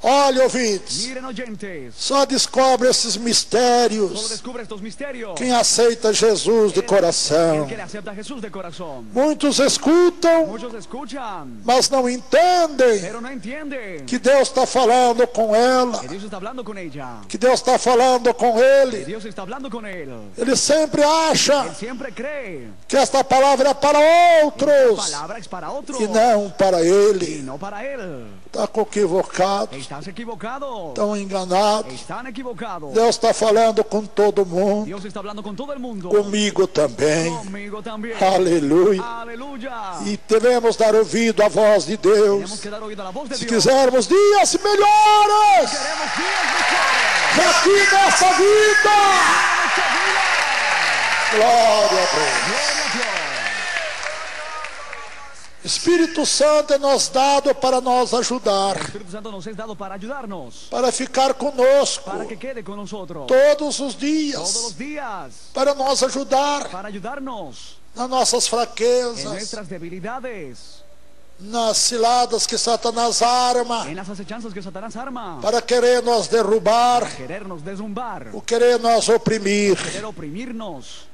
Speaker 1: Olha, ouvintes,
Speaker 2: Miren, oyentes,
Speaker 1: só descobre esses
Speaker 2: solo
Speaker 1: mistérios
Speaker 2: descubre estos misterios
Speaker 1: quem aceita Jesus de
Speaker 2: el
Speaker 1: coração.
Speaker 2: que le acepta a Jesús de corazón.
Speaker 1: Muitos escutam,
Speaker 2: Muchos escuchan,
Speaker 1: mas não entendem
Speaker 2: pero no entienden
Speaker 1: que Deus está falando com ela,
Speaker 2: que Dios está hablando con ella,
Speaker 1: que Deus está falando com
Speaker 2: que
Speaker 1: ele.
Speaker 2: Dios está hablando con él.
Speaker 1: Ele sempre acha
Speaker 2: Él siempre cree
Speaker 1: que esta palavra é para
Speaker 2: que la
Speaker 1: outros
Speaker 2: palabra es para otro
Speaker 1: e não para
Speaker 2: y
Speaker 1: ele.
Speaker 2: no para él.
Speaker 1: Está equivocado.
Speaker 2: Estás equivocado.
Speaker 1: Estão enganados.
Speaker 2: Están equivocados.
Speaker 1: Deus está falando com todo mundo.
Speaker 2: Dios está hablando con todo el mundo.
Speaker 1: Comigo também.
Speaker 2: Conmigo también.
Speaker 1: Aleluia.
Speaker 2: Aleluya.
Speaker 1: E devemos dar ouvido à voz de Deus.
Speaker 2: Tenemos que dar oído a la voz de
Speaker 1: Se
Speaker 2: Dios.
Speaker 1: quisermos dias melhores
Speaker 2: Queremos días mejores.
Speaker 1: aqui nessa vida.
Speaker 2: Nuestra vida.
Speaker 1: Glória a Deus.
Speaker 2: Gloria a Dios.
Speaker 1: Espírito Santo é nos dado para nos ajudar,
Speaker 2: El Espíritu Santo nos es dado para ayudarnos.
Speaker 1: para ficar conosco
Speaker 2: Para que quede con nosotros.
Speaker 1: todos os
Speaker 2: Todos
Speaker 1: dias,
Speaker 2: los días.
Speaker 1: para nos ajudar
Speaker 2: Para ayudarnos
Speaker 1: nas nossas
Speaker 2: en
Speaker 1: fraquezas,
Speaker 2: nuestras debilidades.
Speaker 1: nas ciladas que Satanás arma,
Speaker 2: En las acechanzas que Satanás arma.
Speaker 1: para querer nos derrubar,
Speaker 2: Querernos derrumbar.
Speaker 1: ou querer nos oprimir.
Speaker 2: Querer oprimirnos.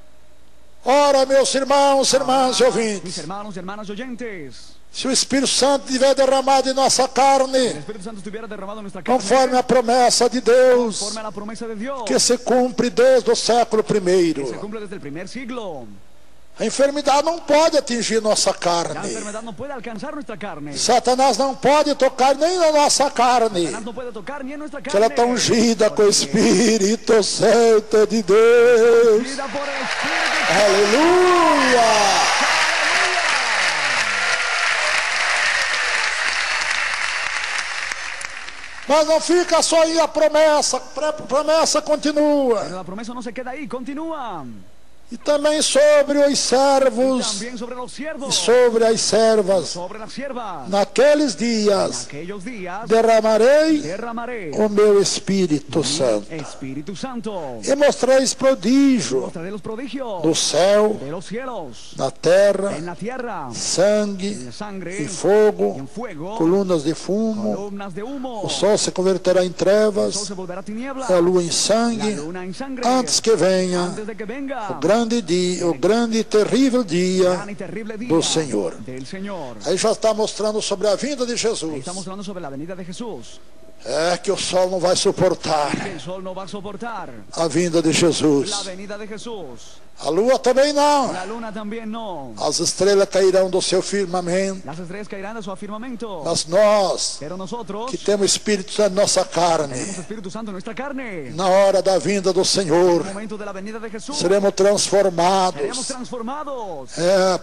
Speaker 1: Ora, meus irmãos, irmãs e
Speaker 2: Mis
Speaker 1: ouvintes,
Speaker 2: hermanos y hermanas oyentes.
Speaker 1: se o Espírito Santo tiver derramado em nossa
Speaker 2: El
Speaker 1: carne,
Speaker 2: Espíritu Santo estuviera derramado en nuestra carne.
Speaker 1: conforme a promessa de Deus,
Speaker 2: Conforme a la promesa de Dios.
Speaker 1: que se cumpre desde o século
Speaker 2: Que se
Speaker 1: I.
Speaker 2: cumple desde el primer siglo.
Speaker 1: A enfermidade não pode atingir nossa
Speaker 2: La
Speaker 1: carne.
Speaker 2: enfermedad no puede alcanzar nuestra carne.
Speaker 1: Satanás não pode tocar nem na nossa carne,
Speaker 2: Satanás no puede tocar ni en nuestra
Speaker 1: que
Speaker 2: carne.
Speaker 1: ela está ungida com o Espírito Santo de Deus.
Speaker 2: Ungida por el Espíritu Santo.
Speaker 1: Aleluia! Mas não fica só aí a promessa, a promessa continua.
Speaker 2: Pero la promesa no se queda ahí, continúa.
Speaker 1: E também sobre os servos
Speaker 2: También sobre los
Speaker 1: e
Speaker 2: siervos.
Speaker 1: sobre as servas.
Speaker 2: Sobre las siervas.
Speaker 1: Naqueles dias
Speaker 2: Aquellos días
Speaker 1: derramarei
Speaker 2: derramaré
Speaker 1: o meu Espírito Santo
Speaker 2: Espíritu Santo.
Speaker 1: e mostrareis prodígio
Speaker 2: Mostraré los prodigios
Speaker 1: do céu,
Speaker 2: de los cielos.
Speaker 1: na terra,
Speaker 2: En la tierra.
Speaker 1: sangue
Speaker 2: En sangre.
Speaker 1: e fogo,
Speaker 2: Y en fuego.
Speaker 1: colunas de fumo.
Speaker 2: Columnas de humo.
Speaker 1: O sol se converterá em
Speaker 2: El sol
Speaker 1: trevas,
Speaker 2: se volverá tiniebla.
Speaker 1: a lua em
Speaker 2: La
Speaker 1: sangue,
Speaker 2: luna en sangre.
Speaker 1: antes que venha
Speaker 2: Antes de que venga.
Speaker 1: o grande dia, o grande e terrível dia
Speaker 2: Gran y terrible día
Speaker 1: do Senhor.
Speaker 2: del Señor.
Speaker 1: Aí já está mostrando sobre a vinda de
Speaker 2: Ahí
Speaker 1: Jesus.
Speaker 2: estamos hablando sobre la venida de Jesús.
Speaker 1: É que o sol não vai suportar
Speaker 2: Que el sol no va a soportar
Speaker 1: a vinda de
Speaker 2: la
Speaker 1: Jesus.
Speaker 2: venida de Jesús.
Speaker 1: A lua também não.
Speaker 2: La luna también no.
Speaker 1: As estrelas cairão do seu firmamento.
Speaker 2: Las estrellas caerán de su afirmamento.
Speaker 1: Mas nós,
Speaker 2: Pero nosotros
Speaker 1: que temos Espírito Santo em nossa carne,
Speaker 2: tenemos Espíritu Santo en nuestra carne.
Speaker 1: na hora da vinda do
Speaker 2: En
Speaker 1: Senhor,
Speaker 2: el momento de la venida de Jesús
Speaker 1: seremos
Speaker 2: seremos
Speaker 1: transformados
Speaker 2: transformados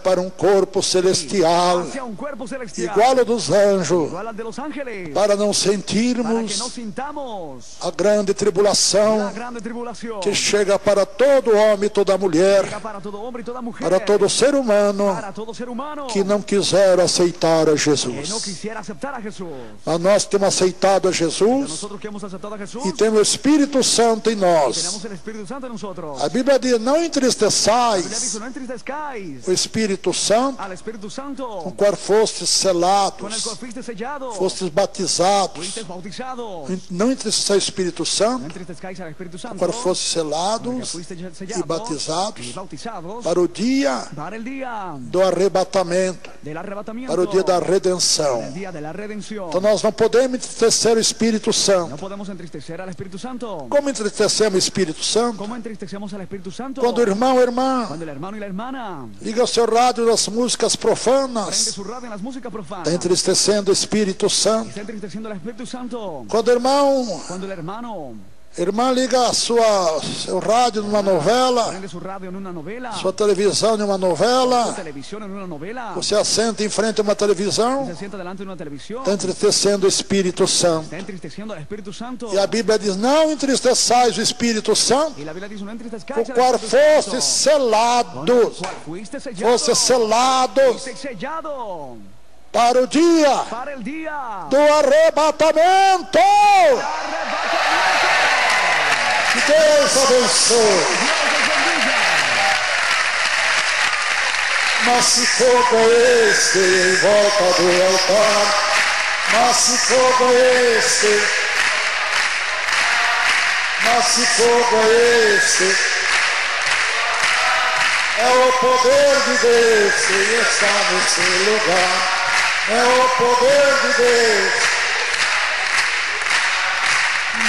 Speaker 1: para um corpo celestial,
Speaker 2: hacia un cuerpo celestial
Speaker 1: igual ao dos anjos,
Speaker 2: igual al de los ángeles,
Speaker 1: para não
Speaker 2: para que no
Speaker 1: sentirmos
Speaker 2: sintamos
Speaker 1: a grande
Speaker 2: la
Speaker 1: tribulação
Speaker 2: grande tribulación
Speaker 1: que chega para todo homem e toda mulher,
Speaker 2: llega para todo hombre y toda mujer,
Speaker 1: para todo ser humano
Speaker 2: para todo ser humano
Speaker 1: que não quiser aceitar a
Speaker 2: que no
Speaker 1: Jesus.
Speaker 2: quisiera aceptar a Jesús.
Speaker 1: Mas nós temos aceitado a
Speaker 2: Pero
Speaker 1: Jesus
Speaker 2: nosotros que hemos aceptado a Jesús,
Speaker 1: e temos o Espírito Santo em nós.
Speaker 2: tenemos el Espíritu Santo en nosotros.
Speaker 1: A Bíblia diz: não
Speaker 2: La Biblia
Speaker 1: entristeçais
Speaker 2: dice, no entristezcáis
Speaker 1: o Espírito Santo,
Speaker 2: al Espíritu
Speaker 1: com
Speaker 2: Santo,
Speaker 1: o qual fostes
Speaker 2: con el
Speaker 1: selados,
Speaker 2: cual fuiste sellado,
Speaker 1: fostes batizados.
Speaker 2: fuiste bautizados.
Speaker 1: Não entristeçais o Espírito
Speaker 2: No
Speaker 1: Santo,
Speaker 2: entristezcáis al Espíritu
Speaker 1: com o
Speaker 2: Santo,
Speaker 1: qual fostes
Speaker 2: con el que
Speaker 1: selados
Speaker 2: fuiste
Speaker 1: e
Speaker 2: sellados
Speaker 1: batizados
Speaker 2: y bautizados
Speaker 1: para o dia
Speaker 2: para el día
Speaker 1: do arrebatamento,
Speaker 2: del arrebatamiento,
Speaker 1: para o dia da
Speaker 2: el
Speaker 1: redenção.
Speaker 2: día de la redención.
Speaker 1: Então nós não podemos entristecer o Espírito
Speaker 2: No
Speaker 1: Santo.
Speaker 2: podemos entristecer al Espíritu Santo.
Speaker 1: Como entristecemos o Espírito Santo?
Speaker 2: ¿Cómo entristecemos al Espíritu Santo?
Speaker 1: Quando o irmão ou irmã
Speaker 2: Cuando el hermano y la hermana
Speaker 1: liga o seu rádio das músicas
Speaker 2: prende
Speaker 1: profanas,
Speaker 2: su radio en las músicas profanas,
Speaker 1: está entristecendo o Espírito Santo.
Speaker 2: está entristeciendo al Espíritu Santo.
Speaker 1: Quando o irmão,
Speaker 2: Cuando el hermano
Speaker 1: irmã liga seu rádio numa novela,
Speaker 2: prende su radio en una novela,
Speaker 1: sua televisão em uma
Speaker 2: su
Speaker 1: novela,
Speaker 2: televisión en una novela,
Speaker 1: você assenta em frente a uma televisão,
Speaker 2: se sienta delante de una televisión,
Speaker 1: está entristecendo o Espírito Santo.
Speaker 2: está entristeciendo al Espíritu Santo.
Speaker 1: E a Bíblia diz: não entristeçais o Espírito Santo,
Speaker 2: Y la Biblia dice, no
Speaker 1: com
Speaker 2: entristezcáis
Speaker 1: o
Speaker 2: al
Speaker 1: qual
Speaker 2: Espíritu
Speaker 1: foste
Speaker 2: Santo, con el
Speaker 1: selados,
Speaker 2: cual fuiste sellado,
Speaker 1: foste selados
Speaker 2: fuiste sellado
Speaker 1: para o dia
Speaker 2: para el día
Speaker 1: do arrebatamento.
Speaker 2: arrebatamiento.
Speaker 1: Que Deus abençoe.
Speaker 2: Dios os bendiga.
Speaker 1: Mas se fogo é este em volta do altar, mas se fogo é este, mas se fogo é este, é o poder de Deus que está nesse lugar, é o poder de Deus.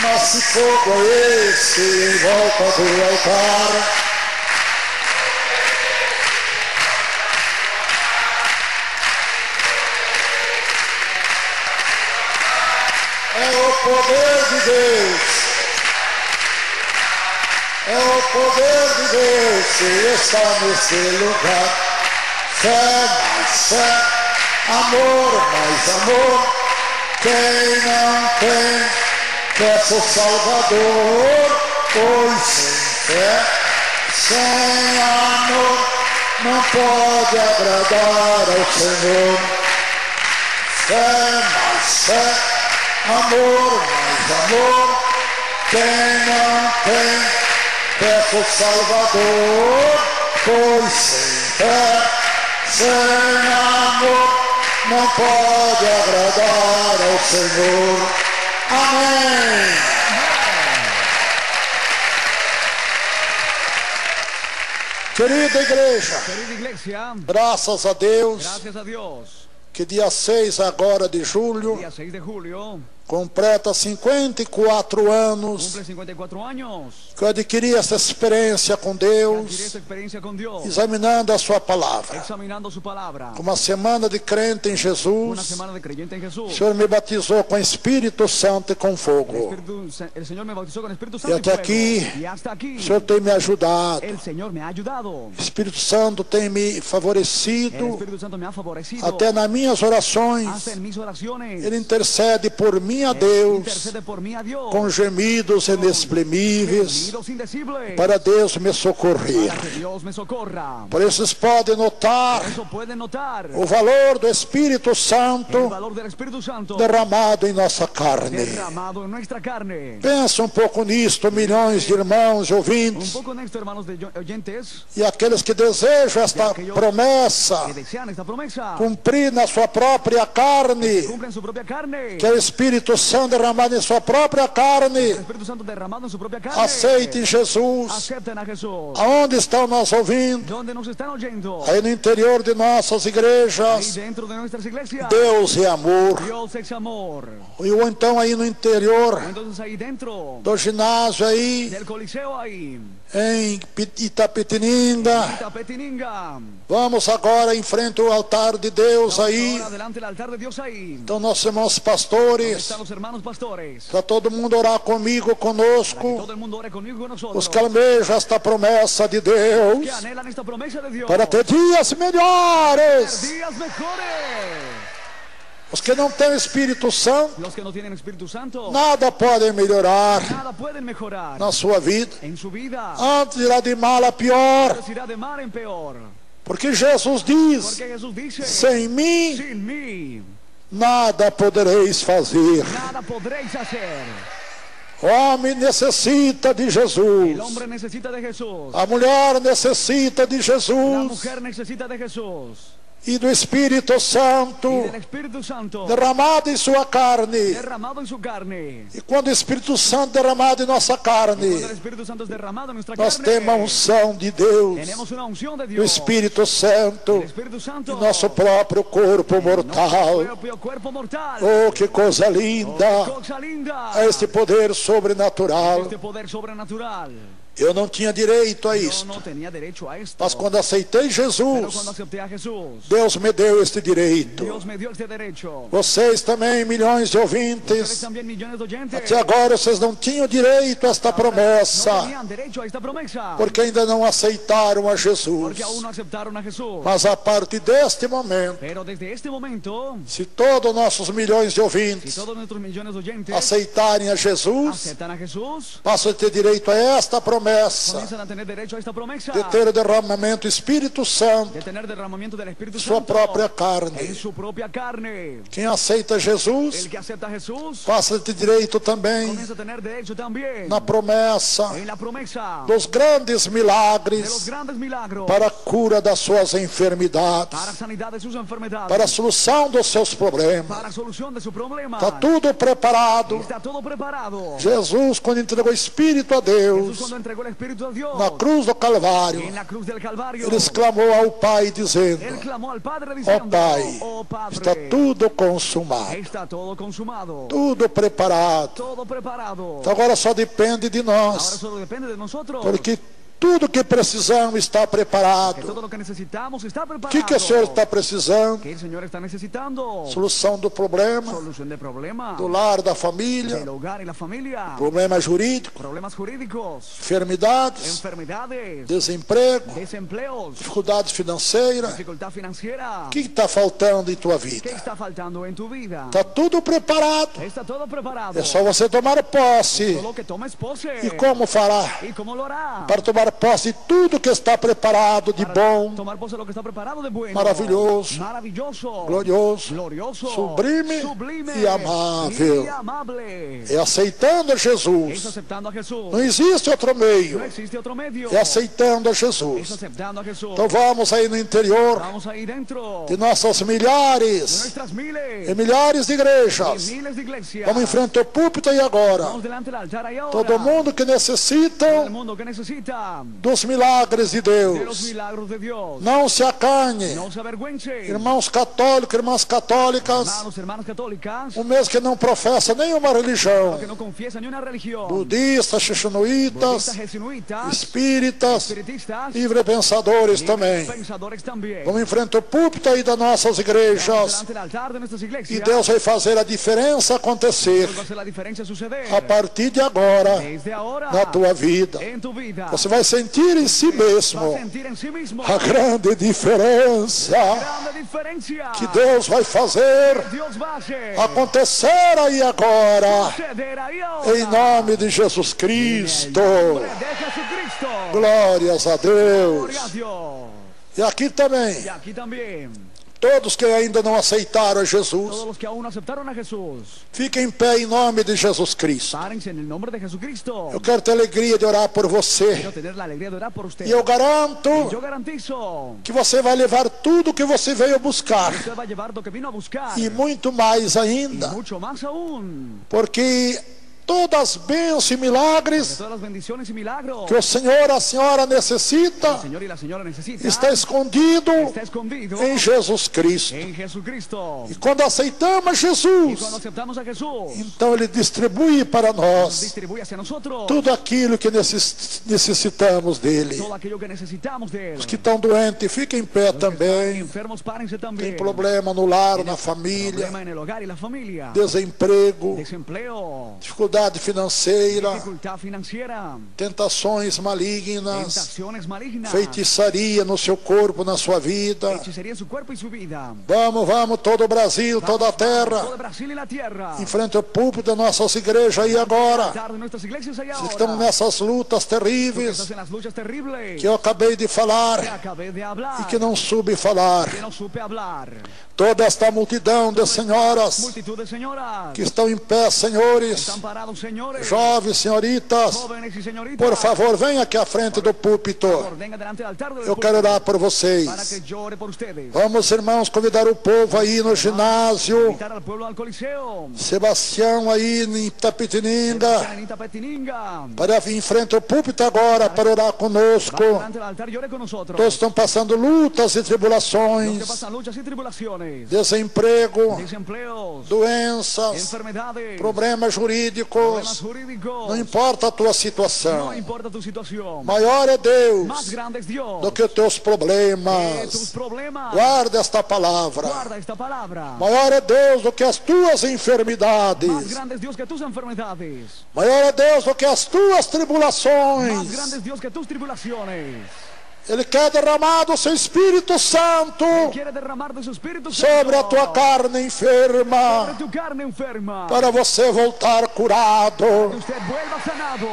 Speaker 1: Mas se fogo é este em volta do altar, é o poder de Deus. É o poder de Deus que está nesse lugar. Fé mais fé, amor mais amor. Quem não tem, peça o Salvador. Pois sem fé, sem amor, não pode agradar ao Senhor. Fé mais fé, amor mais amor. Quem não tem, peça o Salvador. Pois sem fé, sem amor, não pode agradar ao Senhor. Amém. Querida igreja,
Speaker 2: Querida iglesia,
Speaker 1: graças a Deus,
Speaker 2: gracias a Dios.
Speaker 1: que dia 6 agora de julho,
Speaker 2: Día 6 de julio,
Speaker 1: completa 54 anos,
Speaker 2: cumple 54 años.
Speaker 1: que eu adquiri essa experiência com
Speaker 2: Adquirí
Speaker 1: Deus,
Speaker 2: esta experiencia con Dios,
Speaker 1: examinando a sua palavra.
Speaker 2: examinando su palabra.
Speaker 1: Uma semana de crente em
Speaker 2: Una
Speaker 1: Jesus,
Speaker 2: semana de creyente en
Speaker 1: o
Speaker 2: Jesús.
Speaker 1: Senhor me batizou com Espírito Santo e com fogo.
Speaker 2: El Señor me bautizó con Espíritu
Speaker 1: E
Speaker 2: Santo y
Speaker 1: até
Speaker 2: fuego.
Speaker 1: aqui,
Speaker 2: Y hasta aquí,
Speaker 1: o Senhor tem me ajudado.
Speaker 2: el Señor me ha ayudado.
Speaker 1: O Espírito Santo tem me
Speaker 2: El
Speaker 1: favorecido,
Speaker 2: Espíritu Santo me ha favorecido.
Speaker 1: até nas minhas orações.
Speaker 2: Hasta en mis oraciones.
Speaker 1: Ele intercede por mim a
Speaker 2: Él
Speaker 1: Deus,
Speaker 2: intercede por mí a Dios.
Speaker 1: com gemidos inexprimíveis,
Speaker 2: Gemidos indecibles.
Speaker 1: para Deus me socorrer.
Speaker 2: Para que Dios me socorra.
Speaker 1: Por isso vocês podem notar
Speaker 2: Por eso pueden notar
Speaker 1: o valor do Espírito
Speaker 2: el
Speaker 1: Santo
Speaker 2: valor del Espíritu Santo
Speaker 1: derramado em nossa carne.
Speaker 2: derramado en nuestra carne.
Speaker 1: Pensa um pouco nisto, milhões de irmãos e
Speaker 2: Un
Speaker 1: ouvintes,
Speaker 2: poco en esto, hermanos de oyentes,
Speaker 1: e aqueles que desejam esta promessa
Speaker 2: que desean esta promesa,
Speaker 1: cumprir na sua própria carne,
Speaker 2: cumplen su propia carne.
Speaker 1: que é o Espírito Santo derramado em sua própria
Speaker 2: El
Speaker 1: carne.
Speaker 2: Espíritu Santo derramado en su propia carne.
Speaker 1: Aceite Jesus.
Speaker 2: Acepten a Jesús.
Speaker 1: Aonde estão nos ouvindo?
Speaker 2: Donde nos están oyendo.
Speaker 1: Aí no interior de nossas
Speaker 2: Ahí
Speaker 1: igrejas.
Speaker 2: dentro de nuestras iglesias.
Speaker 1: Deus é amor.
Speaker 2: Dios es amor.
Speaker 1: Ou então aí no interior
Speaker 2: Entonces ahí dentro
Speaker 1: do ginásio aí
Speaker 2: del Coliseo ahí.
Speaker 1: em Itapetininga.
Speaker 2: Tapetininga.
Speaker 1: Vamos agora em frente ao altar de Deus aí.
Speaker 2: Ahora delante del altar de Dios ahí.
Speaker 1: Então nossos irmãos
Speaker 2: Donde
Speaker 1: pastores,
Speaker 2: están los hermanos pastores.
Speaker 1: para todo mundo orar comigo,
Speaker 2: Para que
Speaker 1: conosco,
Speaker 2: todo el mundo ore conmigo y con nosotros.
Speaker 1: os que almejam esta promessa de Deus,
Speaker 2: Que anhelan esta promesa de Dios.
Speaker 1: para ter dias melhores.
Speaker 2: Días mejores.
Speaker 1: Os que não têm o Espírito Santo,
Speaker 2: Los que no tienen Espíritu Santo.
Speaker 1: nada podem melhorar
Speaker 2: Nada pueden mejorar.
Speaker 1: na sua vida.
Speaker 2: En su vida.
Speaker 1: Antes irá de mal a pior,
Speaker 2: Pues irá de mal en peor.
Speaker 1: porque Jesus diz:
Speaker 2: Porque Jesús dice.
Speaker 1: sem mim
Speaker 2: Sin mí.
Speaker 1: nada podereis fazer.
Speaker 2: Nada podréis hacer.
Speaker 1: O homem necessita de
Speaker 2: El
Speaker 1: Jesus,
Speaker 2: hombre necesita de Jesús.
Speaker 1: a mulher necessita de
Speaker 2: La
Speaker 1: Jesus
Speaker 2: mujer necesita de Jesús.
Speaker 1: e do Espírito Santo
Speaker 2: Y del Espíritu Santo.
Speaker 1: derramado em sua carne.
Speaker 2: Derramado en su carne.
Speaker 1: E quando o Espírito Santo derramado em nossa carne,
Speaker 2: Cuando el Espíritu Santo es derramado en nuestra
Speaker 1: nós
Speaker 2: carne.
Speaker 1: temos a unção de Deus,
Speaker 2: Tenemos una unción de
Speaker 1: do
Speaker 2: Dios.
Speaker 1: Espírito Santo,
Speaker 2: El Espíritu Santo.
Speaker 1: em nosso próprio corpo mortal.
Speaker 2: Nuestro propio cuerpo mortal.
Speaker 1: Oh, que coisa linda!
Speaker 2: Cosa linda.
Speaker 1: A este poder sobrenatural.
Speaker 2: Este poder sobrenatural.
Speaker 1: Eu não tinha direito a
Speaker 2: Yo
Speaker 1: isto,
Speaker 2: no tenía derecho a esto.
Speaker 1: mas quando aceitei
Speaker 2: Pero
Speaker 1: Jesus,
Speaker 2: cuando acepté a Jesús,
Speaker 1: Deus me deu este direito.
Speaker 2: Dios me dio este derecho.
Speaker 1: Vocês também, milhões de
Speaker 2: Ustedes
Speaker 1: ouvintes,
Speaker 2: también, millones de oyentes,
Speaker 1: até agora vocês não tinham direito a esta
Speaker 2: no
Speaker 1: promessa,
Speaker 2: tenían derecho a esta promesa.
Speaker 1: porque ainda não aceitaram a Jesus.
Speaker 2: Porque aún no aceptaron a Jesús.
Speaker 1: Mas a partir deste momento,
Speaker 2: Pero desde este momento,
Speaker 1: se todos nossos milhões de
Speaker 2: si
Speaker 1: ouvintes
Speaker 2: todos nuestros millones de oyentes
Speaker 1: aceitarem a Jesus,
Speaker 2: aceptan a Jesús,
Speaker 1: passam a ter direito a esta promessa
Speaker 2: comienzan a tener derecho a esta promesa
Speaker 1: de ter o derramamento do Espírito Santo
Speaker 2: de tener derramamiento del Espíritu
Speaker 1: em sua
Speaker 2: Santo
Speaker 1: própria
Speaker 2: en
Speaker 1: carne.
Speaker 2: su propia carne.
Speaker 1: Quem aceita Jesus,
Speaker 2: El que acepta a Jesús
Speaker 1: passa a ter direito também
Speaker 2: comienza a tener derecho también
Speaker 1: na promessa
Speaker 2: en la promesa
Speaker 1: dos grandes
Speaker 2: de los
Speaker 1: milagres
Speaker 2: grandes milagros
Speaker 1: para a cura das suas enfermidades,
Speaker 2: para sanidad de sus enfermedades,
Speaker 1: para a solução dos seus problemas.
Speaker 2: para solución de su problema.
Speaker 1: Está tudo preparado.
Speaker 2: Está todo preparado.
Speaker 1: Jesus, quando entregou o Espírito a
Speaker 2: Jesús
Speaker 1: Deus
Speaker 2: cuando entregó el Espíritu a Dios
Speaker 1: na cruz do Calvário,
Speaker 2: en la cruz del Calvario,
Speaker 1: ele exclamou ao Pai dizendo:
Speaker 2: él clamó al Padre
Speaker 1: ó
Speaker 2: diciendo,
Speaker 1: Pai,
Speaker 2: oh Padre,
Speaker 1: está tudo consumado,
Speaker 2: está todo consumado,
Speaker 1: tudo preparado.
Speaker 2: todo preparado.
Speaker 1: Então agora só depende de
Speaker 2: Ahora
Speaker 1: nós,
Speaker 2: solo depende de nosotros,
Speaker 1: porque tudo que precisamos está
Speaker 2: Que
Speaker 1: preparado.
Speaker 2: todo lo que necesitamos está
Speaker 1: O
Speaker 2: preparado.
Speaker 1: que o Senhor está precisando?
Speaker 2: ¿Qué el Señor está necesitando?
Speaker 1: Solução do problema,
Speaker 2: Solución de problemas.
Speaker 1: do lar, da
Speaker 2: Del
Speaker 1: família,
Speaker 2: hogar y la familia.
Speaker 1: problema jurídico,
Speaker 2: Problemas jurídicos.
Speaker 1: enfermidades,
Speaker 2: Enfermedades.
Speaker 1: desemprego,
Speaker 2: Desempleos.
Speaker 1: dificuldades financeiras.
Speaker 2: Dificultad financiera.
Speaker 1: O que está faltando em tua
Speaker 2: ¿Qué
Speaker 1: vida?
Speaker 2: está faltando en tu vida?
Speaker 1: Está tudo preparado.
Speaker 2: Está todo preparado.
Speaker 1: É só você tomar posse.
Speaker 2: Solo que tomes pose.
Speaker 1: E como fará?
Speaker 2: ¿Y cómo lo hará?
Speaker 1: Para tomar posse de tudo que está preparado de bom,
Speaker 2: Tomar pose de lo que está preparado de bueno.
Speaker 1: maravilhoso,
Speaker 2: Maravilloso.
Speaker 1: glorioso,
Speaker 2: Glorioso.
Speaker 1: sublime
Speaker 2: Sublime.
Speaker 1: e amável.
Speaker 2: Y amable.
Speaker 1: É aceitando a
Speaker 2: Es
Speaker 1: Jesus.
Speaker 2: aceptando a Jesús.
Speaker 1: Não existe outro meio.
Speaker 2: No existe otro medio.
Speaker 1: É aceitando a
Speaker 2: Es
Speaker 1: Jesus.
Speaker 2: aceptando a Jesús.
Speaker 1: Então vamos aí no interior
Speaker 2: Vamos ahí dentro
Speaker 1: de nossas
Speaker 2: de
Speaker 1: milhares
Speaker 2: nuestras miles
Speaker 1: e milhares de
Speaker 2: y
Speaker 1: igrejas.
Speaker 2: miles de iglesias.
Speaker 1: Vamos em frente ao púlpito e agora.
Speaker 2: Vamos delante del altar ahí ahora.
Speaker 1: Todo mundo que
Speaker 2: Todo el
Speaker 1: necessita
Speaker 2: mundo que necesita
Speaker 1: dos milagres de
Speaker 2: de los
Speaker 1: Deus.
Speaker 2: milagros de Dios.
Speaker 1: Não se acanhe.
Speaker 2: No se avergüence.
Speaker 1: Irmãos católicos, irmãs católicas,
Speaker 2: Hermanos, hermanas católicas,
Speaker 1: um mês que não professa nenhuma religião.
Speaker 2: que no confiesan ni una religión.
Speaker 1: Budistas, xixinoítas,
Speaker 2: Budistas, jesuitas,
Speaker 1: espíritas,
Speaker 2: espiritistas,
Speaker 1: livre-pensadores também.
Speaker 2: pensadores también.
Speaker 1: Vamos em frente ao púlpito aí das nossas
Speaker 2: Vamos
Speaker 1: igrejas
Speaker 2: delante del altar de nuestras
Speaker 1: e
Speaker 2: iglesias.
Speaker 1: Deus vai fazer a diferença acontecer
Speaker 2: Dios va a hacer la diferencia suceder.
Speaker 1: a partir de agora
Speaker 2: Desde ahora,
Speaker 1: na tua vida.
Speaker 2: en tu vida,
Speaker 1: Você vai sentir em si
Speaker 2: vas a
Speaker 1: mesmo
Speaker 2: sentir en sí mismo
Speaker 1: a grande diferença
Speaker 2: grande diferencia
Speaker 1: que Deus vai fazer
Speaker 2: Dios va a hacer
Speaker 1: acontecer aí agora.
Speaker 2: suceder ahí ahora.
Speaker 1: Em nome de Jesus
Speaker 2: En
Speaker 1: Cristo.
Speaker 2: el nombre de Jesucristo.
Speaker 1: Glórias a Deus.
Speaker 2: Gloria a Dios.
Speaker 1: E aqui também,
Speaker 2: Y aquí también,
Speaker 1: todos que ainda não aceitaram a
Speaker 2: todos
Speaker 1: Jesus,
Speaker 2: los que aún no aceptaron a Jesús,
Speaker 1: fiquem em pé em nome de Jesus Cristo.
Speaker 2: párense en el nombre de Jesucristo.
Speaker 1: Eu quero ter alegria de orar por você.
Speaker 2: Quiero tener la alegría de orar por usted.
Speaker 1: E eu garanto
Speaker 2: Yo garantizo
Speaker 1: que você vai levar tudo que você veio buscar.
Speaker 2: que usted va a llevar lo que vino a buscar
Speaker 1: E muito mais
Speaker 2: y
Speaker 1: ainda.
Speaker 2: mucho más aún.
Speaker 1: Porque todas as bênçãos e
Speaker 2: De
Speaker 1: milagres
Speaker 2: todas las bendiciones y milagros
Speaker 1: que o Senhor, a senhora
Speaker 2: el
Speaker 1: necessita,
Speaker 2: Señor y la señora necesitan
Speaker 1: está escondido
Speaker 2: está escondido
Speaker 1: em Jesus Cristo.
Speaker 2: en Jesucristo.
Speaker 1: E quando aceitamos
Speaker 2: Y
Speaker 1: Jesus,
Speaker 2: cuando aceptamos a Jesús,
Speaker 1: então Ele distribui para
Speaker 2: nos
Speaker 1: nós
Speaker 2: distribuye hacia nosotros
Speaker 1: tudo aquilo que necessitamos dele.
Speaker 2: todo aquello que necesitamos de Él.
Speaker 1: Os que estão doentes, fiquem em pé também.
Speaker 2: Enfermos, párense
Speaker 1: Tem
Speaker 2: también.
Speaker 1: problema no lar, na família,
Speaker 2: Problema en el hogar y la familia.
Speaker 1: desemprego,
Speaker 2: Desempleo.
Speaker 1: dificuldade financeira,
Speaker 2: Dificultad financiera.
Speaker 1: tentações malignas,
Speaker 2: Tentaciones malignas.
Speaker 1: feitiçaria no seu corpo, na sua vida.
Speaker 2: Hechicería en su cuerpo y su vida.
Speaker 1: Vamos, vamos, todo o Brasil, toda a
Speaker 2: Todo
Speaker 1: terra,
Speaker 2: Brasil y la tierra.
Speaker 1: em frente ao púlpito das nossas igrejas aí agora.
Speaker 2: Altar de nuestras iglesias allá
Speaker 1: Que estamos
Speaker 2: ahora.
Speaker 1: nessas lutas
Speaker 2: Que
Speaker 1: terríveis
Speaker 2: estás en las luchas terribles.
Speaker 1: que eu acabei de
Speaker 2: Que
Speaker 1: falar
Speaker 2: acabé de hablar.
Speaker 1: e que não soube falar.
Speaker 2: Que no supe hablar.
Speaker 1: Toda esta multidão de senhoras
Speaker 2: Multitud de señoras.
Speaker 1: que estão em pé, senhores,
Speaker 2: Están parados, señores.
Speaker 1: jovens, senhoritas,
Speaker 2: Jóvenes y señoritas.
Speaker 1: por favor, venha aqui à frente do púlpito.
Speaker 2: Venga delante del altar del
Speaker 1: Eu quero orar por
Speaker 2: para
Speaker 1: vocês.
Speaker 2: que yo ore por ustedes.
Speaker 1: Vamos, irmãos, convidar o povo aí no ginásio.
Speaker 2: Invitar al pueblo al Coliseo.
Speaker 1: Sebastião aí em Itapetininga.
Speaker 2: Anita Petininga.
Speaker 1: Para vir em frente ao púlpito agora para orar
Speaker 2: Va
Speaker 1: conosco.
Speaker 2: delante del altar y ore con nosotros.
Speaker 1: Todos estão passando lutas e
Speaker 2: Los que
Speaker 1: tribulações,
Speaker 2: pasan luchas y tribulaciones.
Speaker 1: desemprego,
Speaker 2: Desempleos.
Speaker 1: doenças,
Speaker 2: Enfermedades.
Speaker 1: problemas
Speaker 2: Problemas
Speaker 1: jurídicos.
Speaker 2: jurídicos.
Speaker 1: Não importa a tua
Speaker 2: No
Speaker 1: situação.
Speaker 2: importa tu situación.
Speaker 1: Maior é
Speaker 2: Más
Speaker 1: Deus
Speaker 2: grande es Dios.
Speaker 1: do que os teus
Speaker 2: Que tus
Speaker 1: problemas.
Speaker 2: problemas.
Speaker 1: Guarda esta palavra.
Speaker 2: Guarda esta palabra.
Speaker 1: Maior é Deus do que as tuas
Speaker 2: Más
Speaker 1: enfermidades.
Speaker 2: grande es Dios que tus enfermedades.
Speaker 1: Maior é Deus do que as tuas
Speaker 2: Más
Speaker 1: tribulações.
Speaker 2: grande es Dios que tus tribulaciones.
Speaker 1: Ele quer derramar do seu Espírito Santo
Speaker 2: Quiere derramar de su Espíritu
Speaker 1: sobre a
Speaker 2: Santo
Speaker 1: tua carne enferma,
Speaker 2: sobre tu carne enferma.
Speaker 1: para você voltar curado.
Speaker 2: Que usted vuelva sanado.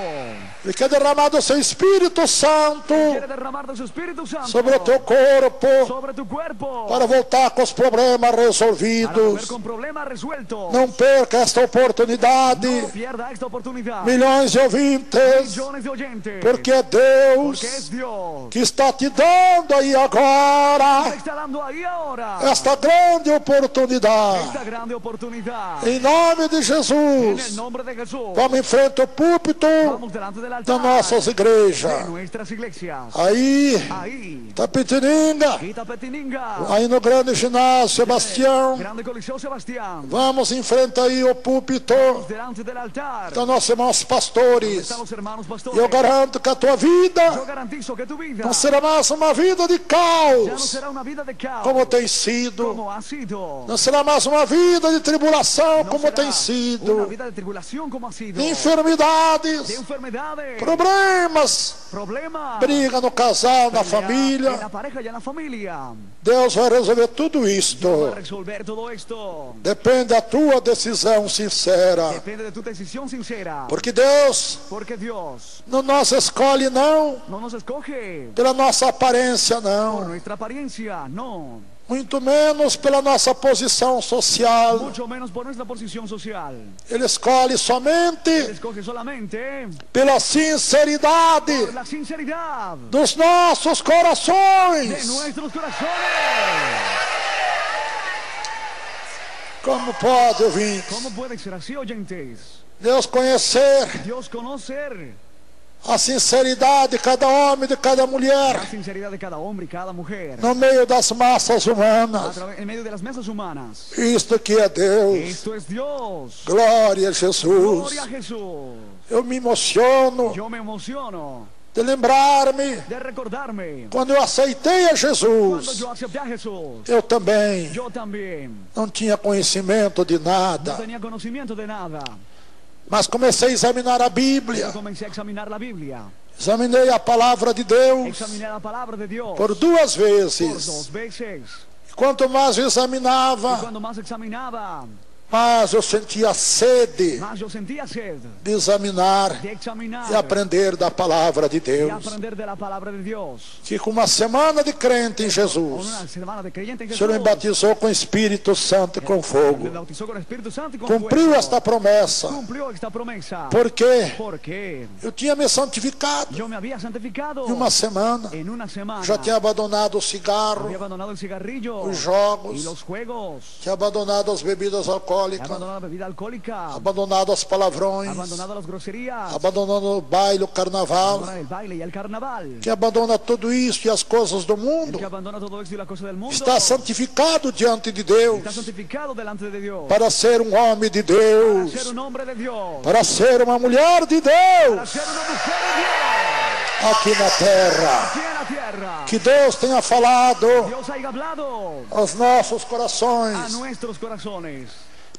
Speaker 1: Ele quer derramar do seu Espírito Santo
Speaker 2: Quiere derramar de su Espíritu Santo
Speaker 1: sobre o teu corpo,
Speaker 2: sobre tu cuerpo.
Speaker 1: para voltar com os problemas
Speaker 2: Para volver
Speaker 1: resolvidos.
Speaker 2: con problemas resueltos.
Speaker 1: Não perca esta oportunidade,
Speaker 2: No pierda esta oportunidad.
Speaker 1: milhões de ouvintes,
Speaker 2: Millones de oyentes.
Speaker 1: porque é
Speaker 2: Porque es
Speaker 1: Deus
Speaker 2: Dios
Speaker 1: que está te dando aí
Speaker 2: que
Speaker 1: agora
Speaker 2: está dando ahí ahora
Speaker 1: esta grande oportunidade.
Speaker 2: esta grande oportunidad.
Speaker 1: Em nome de
Speaker 2: En el
Speaker 1: Jesus,
Speaker 2: nombre de Jesús.
Speaker 1: vamos em frente ao púlpito
Speaker 2: Vamos delante del del altar.
Speaker 1: das nossas igrejas.
Speaker 2: De nuestras iglesias.
Speaker 1: Aí,
Speaker 2: Ahí.
Speaker 1: Itapetininga,
Speaker 2: Itapetininga.
Speaker 1: aí no grande ginásio Sebastião.
Speaker 2: Grande Coliseu Sebastián.
Speaker 1: Vamos em frente aí ao púlpito.
Speaker 2: Delante del altar.
Speaker 1: Então, nossos irmãos pastores,
Speaker 2: Están los hermanos pastores.
Speaker 1: eu garanto que a tua
Speaker 2: Yo
Speaker 1: vida
Speaker 2: garantizo que tu vida
Speaker 1: não será mais uma vida de
Speaker 2: ya no
Speaker 1: caos,
Speaker 2: será una vida de caos.
Speaker 1: como tem sido.
Speaker 2: Como ha sido.
Speaker 1: Não será mais uma vida de tribulação,
Speaker 2: No
Speaker 1: como
Speaker 2: será
Speaker 1: tem
Speaker 2: una
Speaker 1: sido.
Speaker 2: vida de tribulación como ha sido.
Speaker 1: De
Speaker 2: De
Speaker 1: enfermidades,
Speaker 2: enfermedades.
Speaker 1: problemas,
Speaker 2: Problemas.
Speaker 1: briga no casal, na
Speaker 2: Pelea en la
Speaker 1: família.
Speaker 2: pareja y en la familia.
Speaker 1: Deus vai resolver tudo
Speaker 2: Para
Speaker 1: isto.
Speaker 2: resolver todo esto.
Speaker 1: Depende da tua decisão sincera.
Speaker 2: Depende de tu decisión sincera.
Speaker 1: Porque Deus
Speaker 2: Porque Dios
Speaker 1: não nos escolhe não
Speaker 2: no nos escoge
Speaker 1: pela nossa aparência,
Speaker 2: por
Speaker 1: não.
Speaker 2: nuestra apariencia, no.
Speaker 1: Muito menos pela nossa posição social.
Speaker 2: Mucho menos por nuestra posición social.
Speaker 1: Ele escolhe
Speaker 2: Él
Speaker 1: somente
Speaker 2: escoge solamente
Speaker 1: pela sinceridade
Speaker 2: por la sinceridad
Speaker 1: dos nossos
Speaker 2: de
Speaker 1: corações.
Speaker 2: nuestros corazones.
Speaker 1: Como pode, ouvintes,
Speaker 2: ¿Cómo puede ser así, oyentes?
Speaker 1: Deus conhecer
Speaker 2: Dios conocer
Speaker 1: a sinceridade de cada homem, de cada mulher,
Speaker 2: la sinceridad de cada hombre y cada mujer
Speaker 1: no meio das massas humanas?
Speaker 2: en medio de las mesas humanas.
Speaker 1: Isto que é Deus.
Speaker 2: Esto es Dios.
Speaker 1: Glória a Jesus.
Speaker 2: Gloria a Jesús.
Speaker 1: Eu me emociono
Speaker 2: Yo me emociono
Speaker 1: de lembrar-me
Speaker 2: de recordarme
Speaker 1: quando eu aceitei a
Speaker 2: cuando
Speaker 1: Jesus.
Speaker 2: yo acepté a Jesús.
Speaker 1: Eu também
Speaker 2: Yo también
Speaker 1: não tinha conhecimento de
Speaker 2: no
Speaker 1: nada,
Speaker 2: tenía conocimiento de nada.
Speaker 1: mas comecei a examinar a
Speaker 2: Yo
Speaker 1: Bíblia.
Speaker 2: comencé a examinar la Biblia.
Speaker 1: Examinei a palavra de Deus
Speaker 2: Examiné la palabra de Dios
Speaker 1: por 2
Speaker 2: por
Speaker 1: vezes.
Speaker 2: 2 veces.
Speaker 1: Quanto mais eu
Speaker 2: Y
Speaker 1: examinava,
Speaker 2: cuando más examinaba,
Speaker 1: mais eu sentia sede
Speaker 2: más yo sentía sed
Speaker 1: de examinar
Speaker 2: de examinar
Speaker 1: e aprender da palavra de
Speaker 2: y
Speaker 1: Deus.
Speaker 2: aprender de la palabra de Dios.
Speaker 1: Que com uma semana de crente em
Speaker 2: Con
Speaker 1: Jesus,
Speaker 2: una semana de creyente en
Speaker 1: o Senhor me
Speaker 2: Jesús,
Speaker 1: batizou com o Espírito Santo e com
Speaker 2: me
Speaker 1: fogo.
Speaker 2: bautizó con el Espíritu Santo y con
Speaker 1: Cumpriu
Speaker 2: fuego.
Speaker 1: esta promessa.
Speaker 2: Cumplió esta promesa.
Speaker 1: Por quê?
Speaker 2: Porque
Speaker 1: Eu tinha me santificado
Speaker 2: yo me había santificado
Speaker 1: em uma semana.
Speaker 2: en una semana.
Speaker 1: Já tinha abandonado o
Speaker 2: Había
Speaker 1: cigarro,
Speaker 2: abandonado el cigarrillo
Speaker 1: os
Speaker 2: y
Speaker 1: jogos,
Speaker 2: los juegos.
Speaker 1: tinha abandonado as bebidas
Speaker 2: He
Speaker 1: alcoólicas,
Speaker 2: abandonado la bebida alcohólica.
Speaker 1: abandonado as palavrões,
Speaker 2: Abandonado las groserías.
Speaker 1: abandonando o baile, o carnaval.
Speaker 2: Abandonar el baile y el carnaval.
Speaker 1: Que abandona tudo isso e as coisas do
Speaker 2: El
Speaker 1: mundo
Speaker 2: que abandona todo esto y la cosa del mundo
Speaker 1: está santificado diante de Deus
Speaker 2: está santificado delante de Dios.
Speaker 1: para ser um homem de
Speaker 2: Para
Speaker 1: Deus,
Speaker 2: ser un hombre de Dios.
Speaker 1: para ser uma mulher de
Speaker 2: Para
Speaker 1: Deus
Speaker 2: ser una mujer de Dios.
Speaker 1: aqui na terra.
Speaker 2: Aquí en la tierra.
Speaker 1: Que Deus tenha falado
Speaker 2: Dios haya hablado
Speaker 1: aos nossos
Speaker 2: a
Speaker 1: corações.
Speaker 2: nuestros corazones.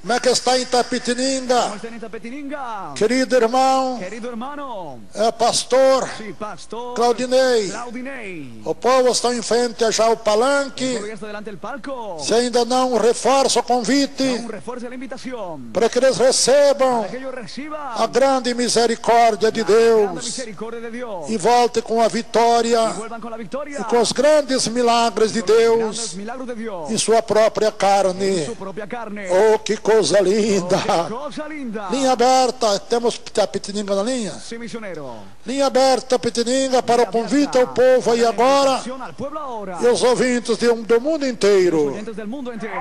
Speaker 1: Como é que está em
Speaker 2: ¿Cómo
Speaker 1: Itapetininga?
Speaker 2: está en Itapetininga?
Speaker 1: Querido irmão,
Speaker 2: Querido hermano.
Speaker 1: pastor
Speaker 2: Sí, pastor.
Speaker 1: Claudinei,
Speaker 2: Claudinei.
Speaker 1: o povo está em frente já ao palanque.
Speaker 2: Todavía está delante del palco.
Speaker 1: Se ainda não reforça o convite
Speaker 2: Aún refuerce la invitación.
Speaker 1: para que eles recebam
Speaker 2: Para que ellos reciban
Speaker 1: a grande misericórdia de
Speaker 2: la grande
Speaker 1: Deus
Speaker 2: misericordia de Dios.
Speaker 1: e volte com a vitória
Speaker 2: Y vuelvan con la victoria.
Speaker 1: e com os grandes milagres de
Speaker 2: Con los
Speaker 1: Deus
Speaker 2: grandes milagros de Dios.
Speaker 1: em sua própria
Speaker 2: En
Speaker 1: carne.
Speaker 2: su propia carne.
Speaker 1: Oh, que coisa
Speaker 2: Oh,
Speaker 1: linda!
Speaker 2: qué cosa linda.
Speaker 1: Linha aberta, temos Itapetininga na linha?
Speaker 2: Sí, misionero.
Speaker 1: Linha aberta, Itapetininga, para o convite ao povo aí agora
Speaker 2: Invitación al pueblo ahora.
Speaker 1: e os ouvintes do mundo inteiro.
Speaker 2: Oyentes del mundo entero.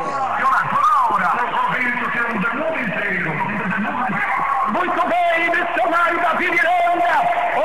Speaker 3: Muito bem, missionário da Viranda,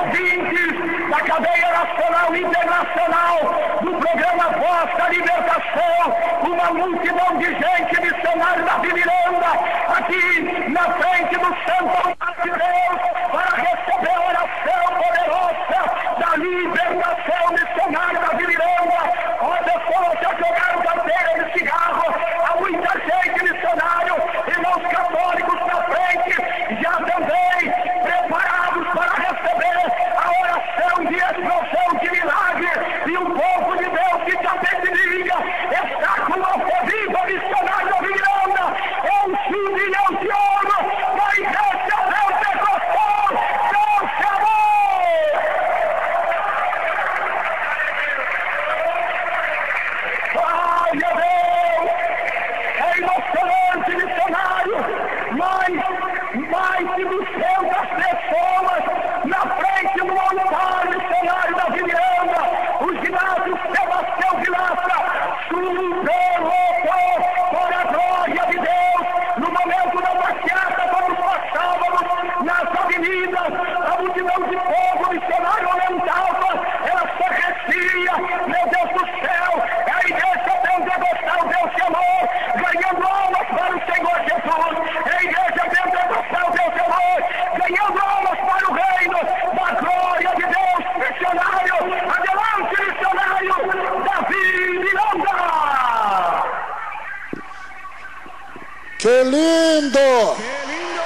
Speaker 3: ouvintes da cadeia nacional e internacional, do programa Voz da Libertação, uma multidão de gente, missionário da Viranda, aqui na frente do Santo Altar de Deus, para receber a oração poderosa da libertação, missionário da Viranda. Ó, pessoas já jogaram carteira de cigarro, há muita gente, missionário, irmãos católicos na frente, já também preparados para receber a oração de explosão de milagre, e o povo de Deus que Itapetininga está com uma fé viva, missionário da Viranda, é um chilhão de ouro, mas esse é Deus pentecostal, Deus chamou!
Speaker 1: Que lindo!
Speaker 2: ¡Qué lindo!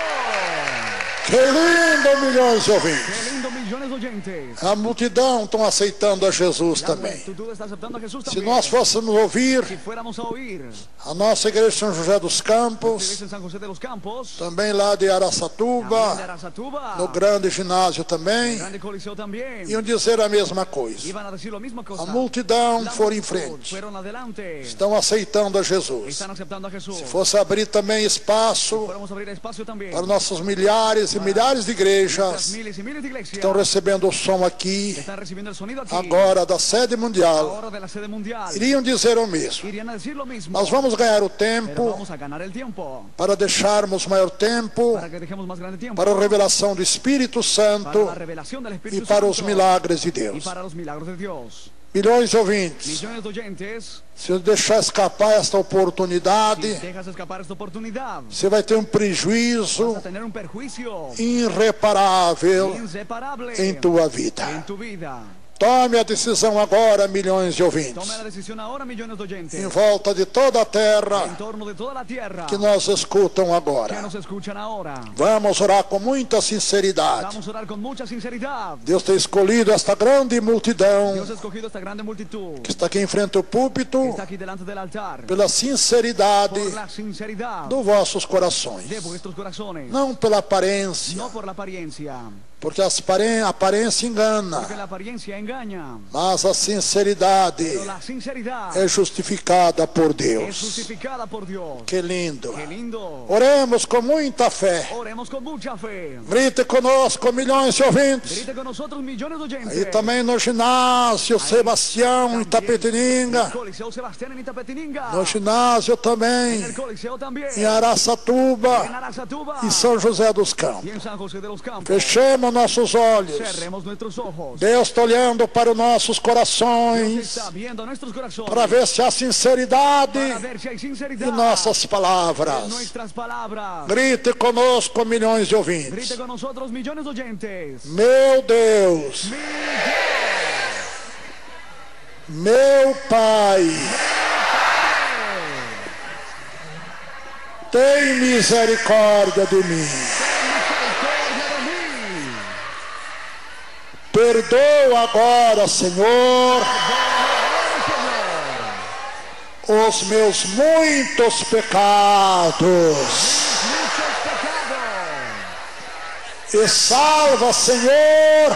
Speaker 1: Que lindo, milhões de
Speaker 2: ¡Qué
Speaker 1: ouvintes!
Speaker 2: lindo, millones de oyentes!
Speaker 1: A multidão estão aceitando a Jesus
Speaker 2: La
Speaker 1: também.
Speaker 2: multitud está aceptando a Jesús
Speaker 1: Se
Speaker 2: también.
Speaker 1: nós fôssemos ouvir
Speaker 2: Si fuéramos a oír
Speaker 1: a nossa igreja de São José dos
Speaker 2: la
Speaker 1: Campos,
Speaker 2: iglesia en San José de los Campos,
Speaker 1: também lá de
Speaker 2: también de
Speaker 1: Araçatuba,
Speaker 2: Arasatuba,
Speaker 1: no grande ginásio
Speaker 2: el
Speaker 1: também,
Speaker 2: grande coliseo también,
Speaker 1: iam dizer a mesma coisa.
Speaker 2: iban a decir lo mismo cosa.
Speaker 1: A multidão
Speaker 2: La
Speaker 1: foi em
Speaker 2: multitud
Speaker 1: frente,
Speaker 2: fueron adelante,
Speaker 1: estão aceitando a Jesus.
Speaker 2: están aceptando a Jesús.
Speaker 1: Se fosse abrir também espaço
Speaker 2: Podemos abrir espacio también
Speaker 1: para nossas milhares e milhares de
Speaker 2: las
Speaker 1: igrejas
Speaker 2: miles y miles de iglesias
Speaker 1: que estão recebendo o som aqui,
Speaker 2: que están recibiendo el sonido aquí,
Speaker 1: agora da sede mundial,
Speaker 2: ahora de la sede mundial,
Speaker 1: iriam dizer o mesmo.
Speaker 2: irían a decir lo mismo.
Speaker 1: Nós vamos ganhar o
Speaker 2: Pero
Speaker 1: tempo
Speaker 2: vamos a ganar el tiempo
Speaker 1: para deixarmos maior tempo
Speaker 2: para que dejemos más grande tiempo
Speaker 1: para a revelação do Espírito
Speaker 2: para
Speaker 1: Santo
Speaker 2: la revelación del
Speaker 1: e
Speaker 2: Espíritu
Speaker 1: para os
Speaker 2: Santo
Speaker 1: milagres de
Speaker 2: y
Speaker 1: Deus.
Speaker 2: para los milagros de Dios.
Speaker 1: Milhões de ouvintes,
Speaker 2: Millones de oyentes,
Speaker 1: se eu deixar escapar esta
Speaker 2: si
Speaker 1: oportunidade,
Speaker 2: dejas escapar esta oportunidad,
Speaker 1: você vai ter um
Speaker 2: vas
Speaker 1: prejuízo
Speaker 2: a tener un perjuicio
Speaker 1: irreparável
Speaker 2: inseparable
Speaker 1: em tua vida.
Speaker 2: en tu vida.
Speaker 1: Tome a decisão agora, milhões de ouvintes,
Speaker 2: Tome la decisión ahora, millones de oyentes,
Speaker 1: em volta de toda a
Speaker 2: en
Speaker 1: terra
Speaker 2: torno de toda la tierra
Speaker 1: que nos escutam
Speaker 2: que
Speaker 1: agora.
Speaker 2: nos escuchan ahora.
Speaker 1: Vamos orar com muita sinceridade.
Speaker 2: Vamos a orar con mucha sinceridad.
Speaker 1: Deus tem escolhido esta grande multidão
Speaker 2: Dios ha escogido esta grande multitud
Speaker 1: que está aqui em frente ao
Speaker 2: que
Speaker 1: púlpito
Speaker 2: está aquí delante del altar
Speaker 1: pela sinceridade
Speaker 2: por la sinceridad
Speaker 1: dos vossos corações,
Speaker 2: de vuestros corazones,
Speaker 1: não pela aparência,
Speaker 2: no por la apariencia,
Speaker 1: porque a aparência engana,
Speaker 2: porque la apariencia engaña,
Speaker 1: mas a sinceridade
Speaker 2: pero la sinceridad
Speaker 1: é justificada por
Speaker 2: es
Speaker 1: Deus.
Speaker 2: justificada por Dios.
Speaker 1: Que lindo!
Speaker 2: ¡Qué lindo!
Speaker 1: Oremos com muita fé.
Speaker 2: Oremos con mucha fe.
Speaker 1: Grite conosco, milhões de ouvintes.
Speaker 2: Grite con nosotros, millones de oyentes.
Speaker 1: E também no ginásio Sebastião, em Itapetininga.
Speaker 2: El Coliseo Sebastián en Itapetininga.
Speaker 1: No ginásio
Speaker 2: En
Speaker 1: também,
Speaker 2: el Coliseo también.
Speaker 1: em Araçatuba
Speaker 2: En Arasatuba.
Speaker 1: e São José dos
Speaker 2: Y
Speaker 1: Campos.
Speaker 2: en San José de los Campos.
Speaker 1: Fechemos nossos olhos.
Speaker 2: Cerremos nuestros ojos.
Speaker 1: Deus está olhando para os nossos
Speaker 2: Dios
Speaker 1: corações
Speaker 2: está viendo nuestros corazones
Speaker 1: para ver se há sinceridade
Speaker 2: para ver si hay sinceridad
Speaker 1: em nossas
Speaker 2: en
Speaker 1: palavras.
Speaker 2: nuestras palabras.
Speaker 1: Grite conosco, milhões de
Speaker 2: Grite
Speaker 1: ouvintes.
Speaker 2: con nosotros, millones de oyentes.
Speaker 1: Meu Deus,
Speaker 2: Mi
Speaker 1: meu Pai, tem misericórdia de mim.
Speaker 2: misericordia de mí.
Speaker 1: Perdoa agora, Senhor, os meus muitos pecados.
Speaker 2: Muchos pecados.
Speaker 1: E salva, Senhor,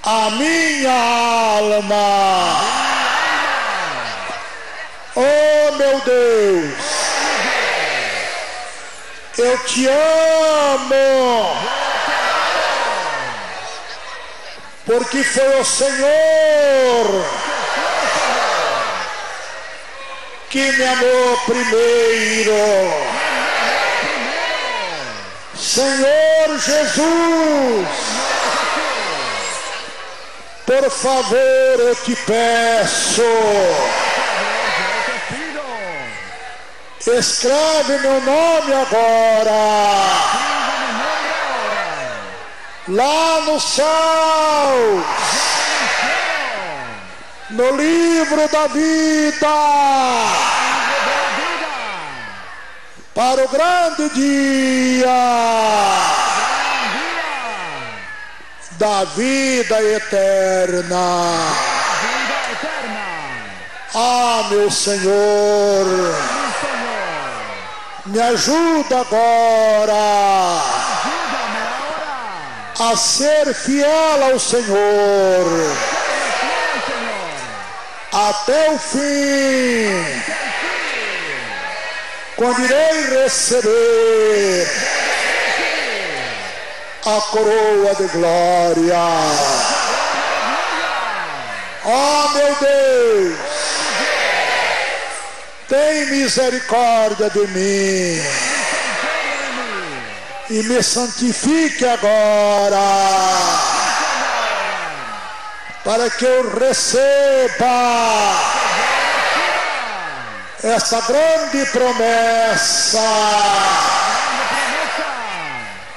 Speaker 1: a minha alma. Oh, meu Deus, eu te amo, porque foi o Senhor que me amou primeiro. Senhor Jesus, por favor, eu te peço, escreve meu nome agora lá no céu, no livro da vida, para o grande dia da vida eterna. Ah, meu Senhor, me ajuda agora a ser fiel ao Senhor até o fim, quando irei receber a coroa de glória. Oh, meu Deus, tem misericórdia de mim e me santifique agora, para que eu receba essa grande promessa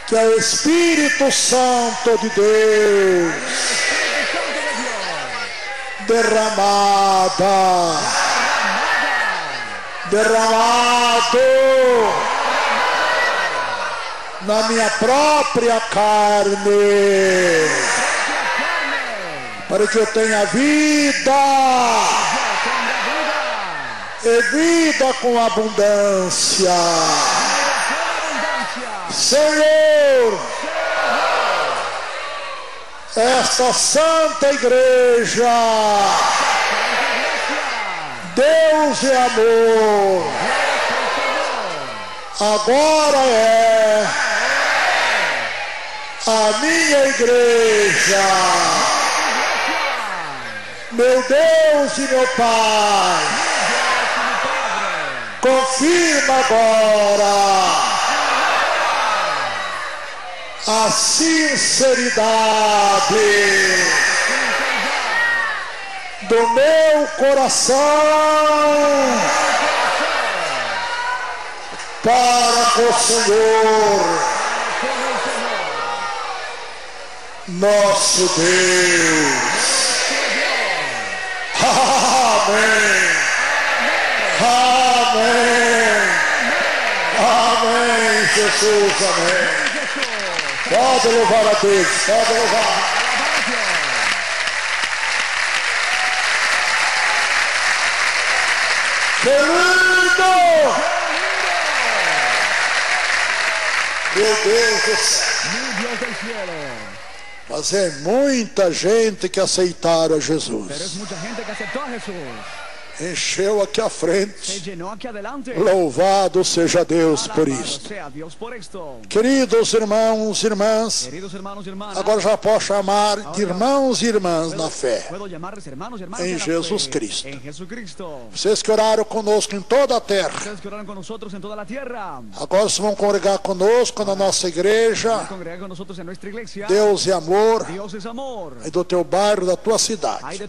Speaker 1: que é o Espírito Santo de Deus derramada derramado na minha própria carne, para que eu tenha vida e vida com abundância. Senhor, esta santa igreja, Deus e amor, agora é a minha igreja. Meu Deus e meu Pai, confirma agora a sinceridade do meu coração para com o Senhor, nosso Deus. Amém. Amém. Amém, Jesus, amém. Pode louvar a Deus, pode louvar. Que lindo! Meu Deus do céu. Mas é muita gente que aceitaram a Jesus. Encheu aqui à frente. Louvado seja Deus por isto. Queridos irmãos e irmãs, agora já posso chamar de irmãos e irmãs na fé em Jesus Cristo. Vocês que oraram conosco em toda a terra, agora vocês vão congregar conosco na nossa igreja Deus e Amor, aí do teu bairro, da tua cidade.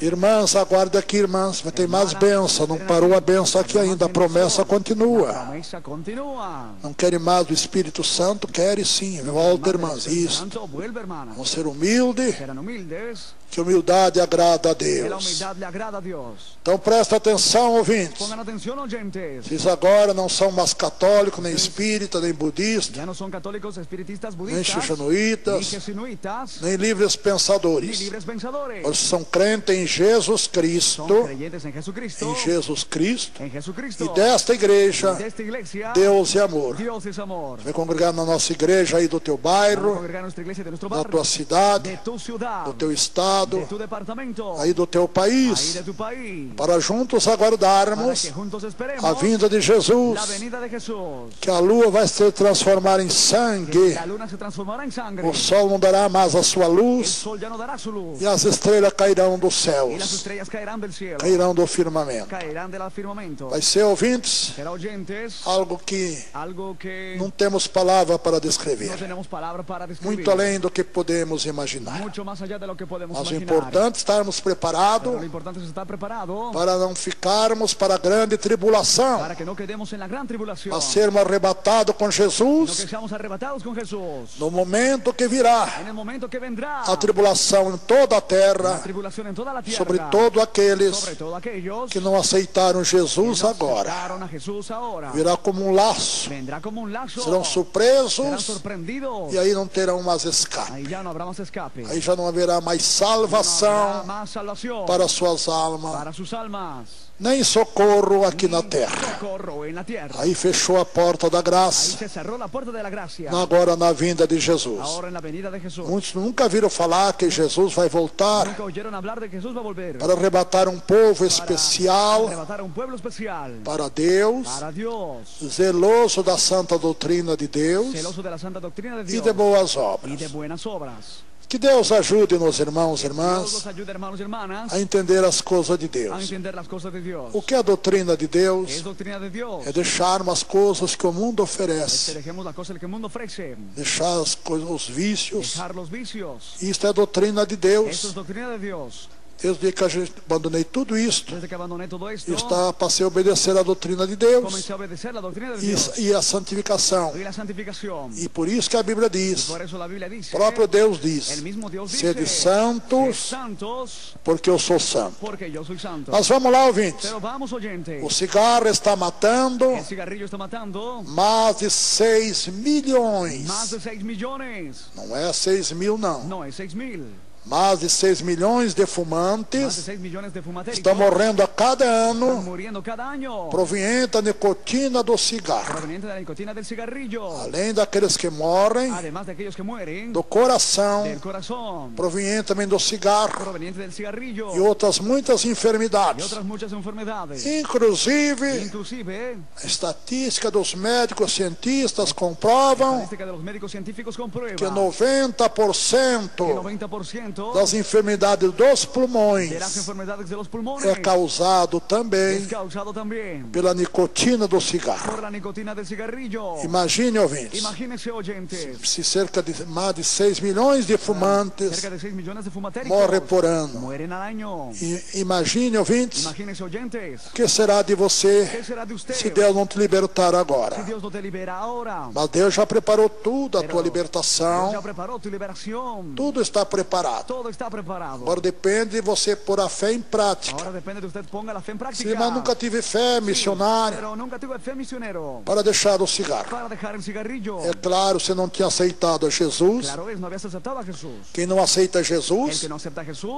Speaker 1: Irmãs, aguarde aqui, irmãs. Vai ter mais bênção, não parou a bênção aqui ainda, a promessa continua. Não querem mais do Espírito Santo? Querem sim, volta, irmãs, isso. Vamos ser humildes, que humildade agrada a Deus. Então presta atenção, ouvintes. Vocês agora não são mais católicos, nem espíritas, nem budistas, nem xixonuítas, nem livres pensadores. Eles são crentes em Jesus Cristo, em Jesus Cristo, e desta igreja, Deus e Amor. Vem congregar na nossa igreja aí do teu bairro, da tua cidade, do teu estado, aí do teu país, para juntos aguardarmos a vinda de Jesus, que a lua vai se transformar em sangue, o sol não dará mais a sua luz, e as estrelas cairão dos céus, cairão do firmamento. Vai ser, ouvintes, algo que não temos palavra para descrever, muito além do que podemos imaginar. Mas o importante é estarmos preparados para não ficarmos para a grande tribulação, para sermos arrebatados com Jesus no momento que virá a tribulação em toda a terra, sobre todos aqueles que não aceitaram Jesus agora. Virá como um laço, serão surpresos, e aí não terão mais escape. Aí já não haverá mais salvação para suas almas, nem socorro aqui na terra. Aí fechou a porta da graça, agora na vinda de Jesus. Muitos nunca viram falar que Jesus vai voltar para arrebatar um povo especial para Deus, zeloso da santa doutrina de Deus e de boas obras. Que Deus ajude-nos, irmãos e irmãs, a entender as coisas de Deus. O que é a doutrina de Deus? É deixarmos as coisas que o mundo oferece, deixar as coisas, os vícios. Isto é a doutrina de Deus. Desde o dia que eu abandonei tudo isto, eu passei a obedecer a doutrina de Deus e a santificação. E por isso que a Bíblia diz, o próprio Deus diz, sede santos, porque eu sou santo. Mas vamos lá, ouvintes. O cigarro está matando mais de 6 milhões. Não é 6 mil, não. Mais de 6 milhões de fumantes estão morrendo a cada ano proveniente da nicotina do cigarro. Além daqueles que morrem do coração, proveniente também do cigarro e outras muitas enfermidades. Inclusive, a estatística dos médicos cientistas comprovam que 90% das enfermidades dos pulmões é causado também pela nicotina do cigarro. Imagine, ouvintes, se cerca de mais de 6 milhões de fumantes morrem por ano. Imagine, ouvintes, o que será de você se Deus não te libertar agora? Mas Deus já preparou tudo, a tua libertação, tudo está preparado. Agora depende de você pôr a fé em prática. Se eu nunca tive fé missionária para deixar o cigarro. É claro, você não tinha aceitado a Jesus. Quem não aceita Jesus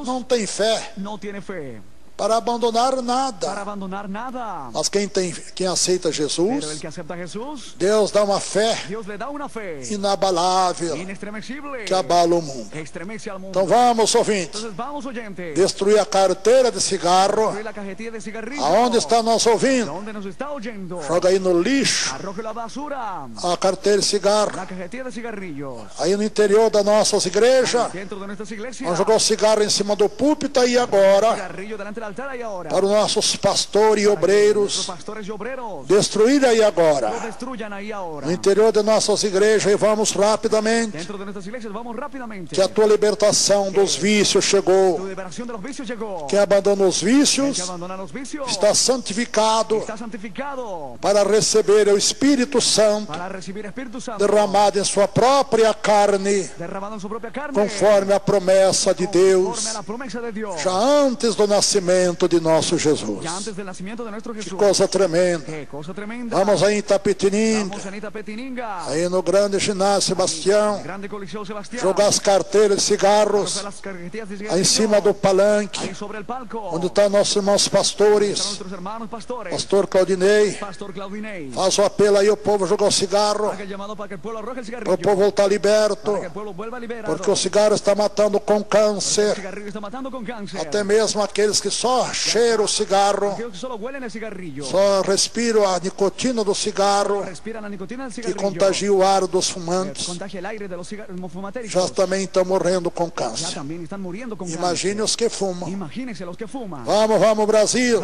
Speaker 1: não tem fé para abandonar nada. Mas quem aceita Jesus, Deus dá uma fé inabalável que abala o mundo. Então vamos, ouvintes, destruir a carteira de cigarro. Aonde está nosso ouvindo? Joga aí no lixo a carteira de cigarro. Aí no interior das nossas igrejas, vamos jogar o cigarro em cima do púlpito e agora para os nossos pastores e obreiros destruir aí agora no interior de nossas igrejas. E vamos rapidamente, que a tua libertação dos vícios chegou. Quem abandona os vícios está santificado para receber o Espírito Santo derramado em sua própria carne, conforme a promessa de Deus já antes do nascimento de nosso Jesus. Que coisa tremenda. Vamos aí em Itapetininga, aí no grande ginásio Sebastião, jogar as carteiras de cigarros aí em cima do palanque, onde estão nossos irmãos pastores. Pastor Claudinei, faz o apelo aí, o povo jogar o cigarro, para o povo voltar liberto, porque o cigarro está matando com câncer, até mesmo aqueles que só cheiram o cigarro, só respiram a nicotina do cigarro, que contagia o ar dos fumantes, já também estão morrendo com câncer. Imagine os que fumam. Vamos Brasil,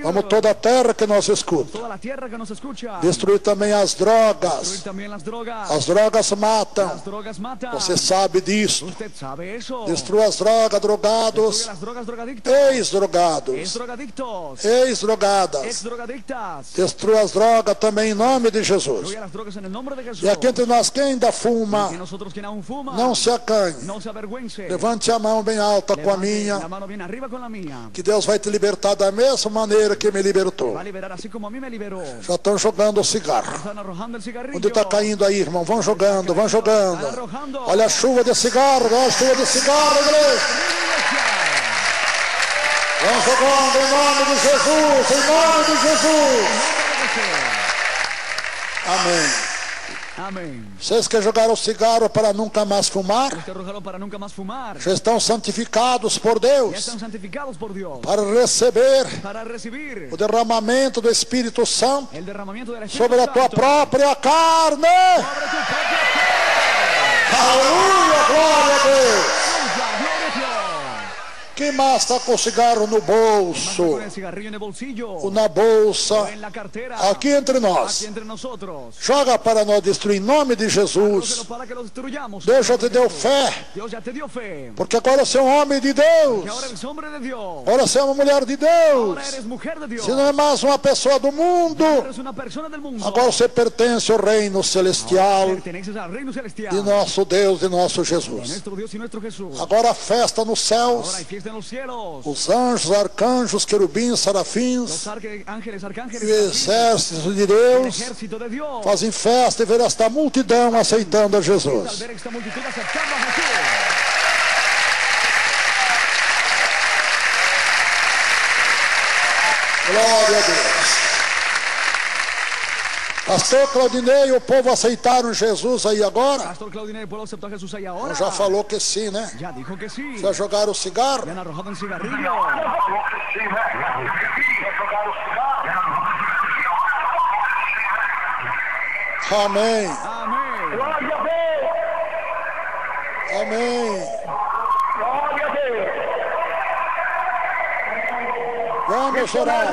Speaker 1: vamos toda a terra que nos escuta. Destruir também as drogas. As drogas matam. Você sabe disso. Destrua as drogas, drogados, ex-drogados, ex-drogadas. Destrua as drogas também em nome de Jesus. E aqui entre nós, quem ainda fuma, não se acanhe. Levante a mão bem alta com a minha, que Deus vai te libertar da mesma maneira que me libertou. Já estão jogando o cigarro. Onde está caindo aí, irmão? Vão jogando, vão jogando. Olha a chuva de cigarro, olha a chuva de cigarro, igreja. Vão jogando em nome de Jesus, em nome de Jesus. Amém.
Speaker 2: Amém.
Speaker 1: Vocês que jogaram o cigarro para nunca mais fumar, já estão santificados por Deus, para receber o derramamento do Espírito Santo sobre a tua própria carne. Aleluia, glória a Deus. Quem mais está com o cigarro no bolso? Ou na bolsa? Aqui entre nós. Joga para nós destruir em nome de Jesus. Deus já te deu fé. Porque agora você é um homem de Deus. Agora você é uma mulher de Deus. Você não é mais uma pessoa do mundo. Agora você pertence ao reino celestial de nosso Deus e nosso Jesus. Agora a festa nos céus. Os anjos, arcanjos, querubins, serafins e o exército de Deus fazem festa e ver esta multidão aceitando a Jesus. Glória a Deus. Pastor Claudinei, o povo aceitaram Jesus aí agora?
Speaker 2: Pastor Claudinei, o povo aceitou Jesus aí agora?
Speaker 1: Já falou que sim, né?
Speaker 2: Já dijo que sim.
Speaker 1: Já jogaram o cigarro?
Speaker 2: Já han arrojado um cigarrillo.
Speaker 1: Amém.
Speaker 2: Amém.
Speaker 3: Glória a Deus.
Speaker 1: Amém.
Speaker 3: Glória a Deus.
Speaker 1: Vamos chorar.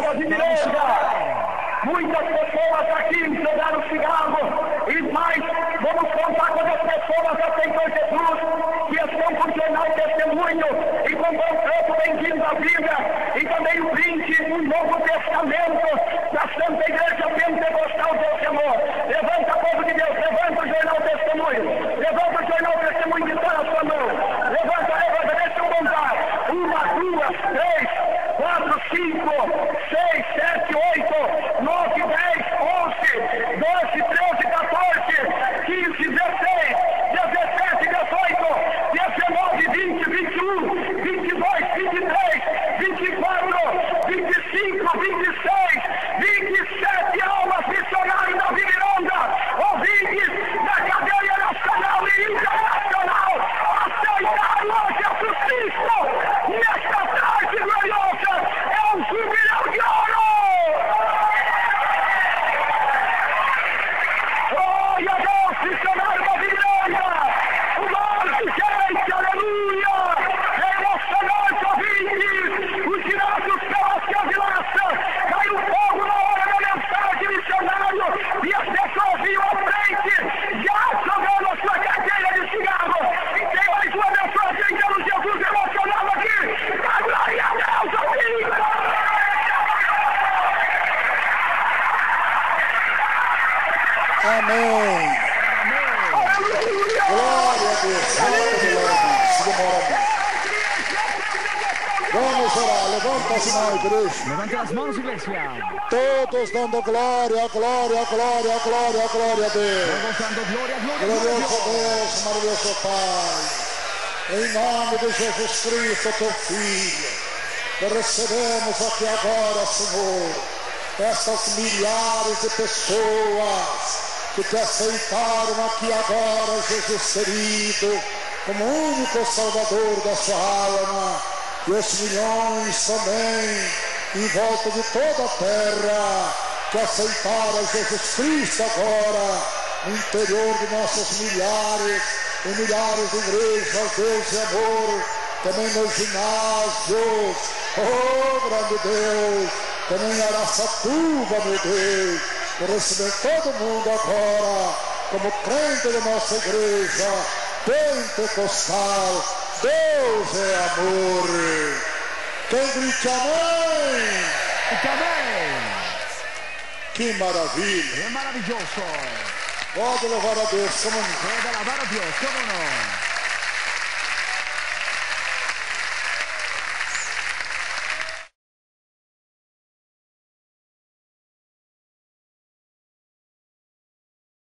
Speaker 3: Muitas pessoas aqui jogaram cigarro e mais, vamos contar com as pessoas aceitam Jesus, que estão com o jornal Testemunho e com o campo Bem-vindo à Vida e também o brinde, o Novo Testamento da Santa Igreja Pentecostal do Senhor. Levanta, povo de Deus, levanta o jornal Testemunho, levanta o jornal Testemunho que está na sua mão. Levanta, deixa eu contar. 1, 2, 3, 4, 5, 6, 7, 8, 9, 10, 11, 12, 13, 14, 15, 16, 17, 18, 19, 20, 21, 22, 23, 24, 25, 26, 27 almas missionárias da Viviranda, ouvintes da cadeia nacional e internacional, aceitaram a Jesus Cristo nesta tarde gloriosa. É um jubileu de ouro! Glória a Deus, missionário da Viviranda! O norte, gente, aleluia! É emocionante, ouvintes! Os girados pelas cavilaças! Caiu fogo na hora da mensagem, missionário! E as pessoas vinham à frente, já jogando a sua cadeira de cigarro! E tem mais uma pessoa aceitando Jesus emocionado aqui! A glória a Deus, ouvintes!
Speaker 1: Amém. Glória a Deus. Vamos orar. Levanta as mãos, igreja.
Speaker 2: Levante as mãos, igreja.
Speaker 1: Todos dando glória, glória, glória, glória, glória a Deus.
Speaker 2: Todos dando glória, glória,
Speaker 1: Glorioso
Speaker 2: glória.
Speaker 1: Deus, maravilhoso Pai. Em nome de Jesus Cristo, teu Filho, que recebemos aqui agora, Senhor, essas milhares de pessoas que te aceitaram aqui agora, Jesus querido, como único Salvador da sua alma, e os milhões também em volta de toda a terra que aceitaram Jesus Cristo agora no interior de nossos milhares e milhares de igrejas, Deus e amor, também nos ginásios, oh grande Deus, também em Araçatuba, meu Deus, por receber todo mundo agora como crente da nossa igreja pentecostal. Deus é amor. Quem grite amém?
Speaker 2: Amém.
Speaker 1: Que maravilha.
Speaker 2: É maravilhoso.
Speaker 1: Pode louvar a Deus, como não.
Speaker 2: Puede alabar a Dios, ¿cómo no?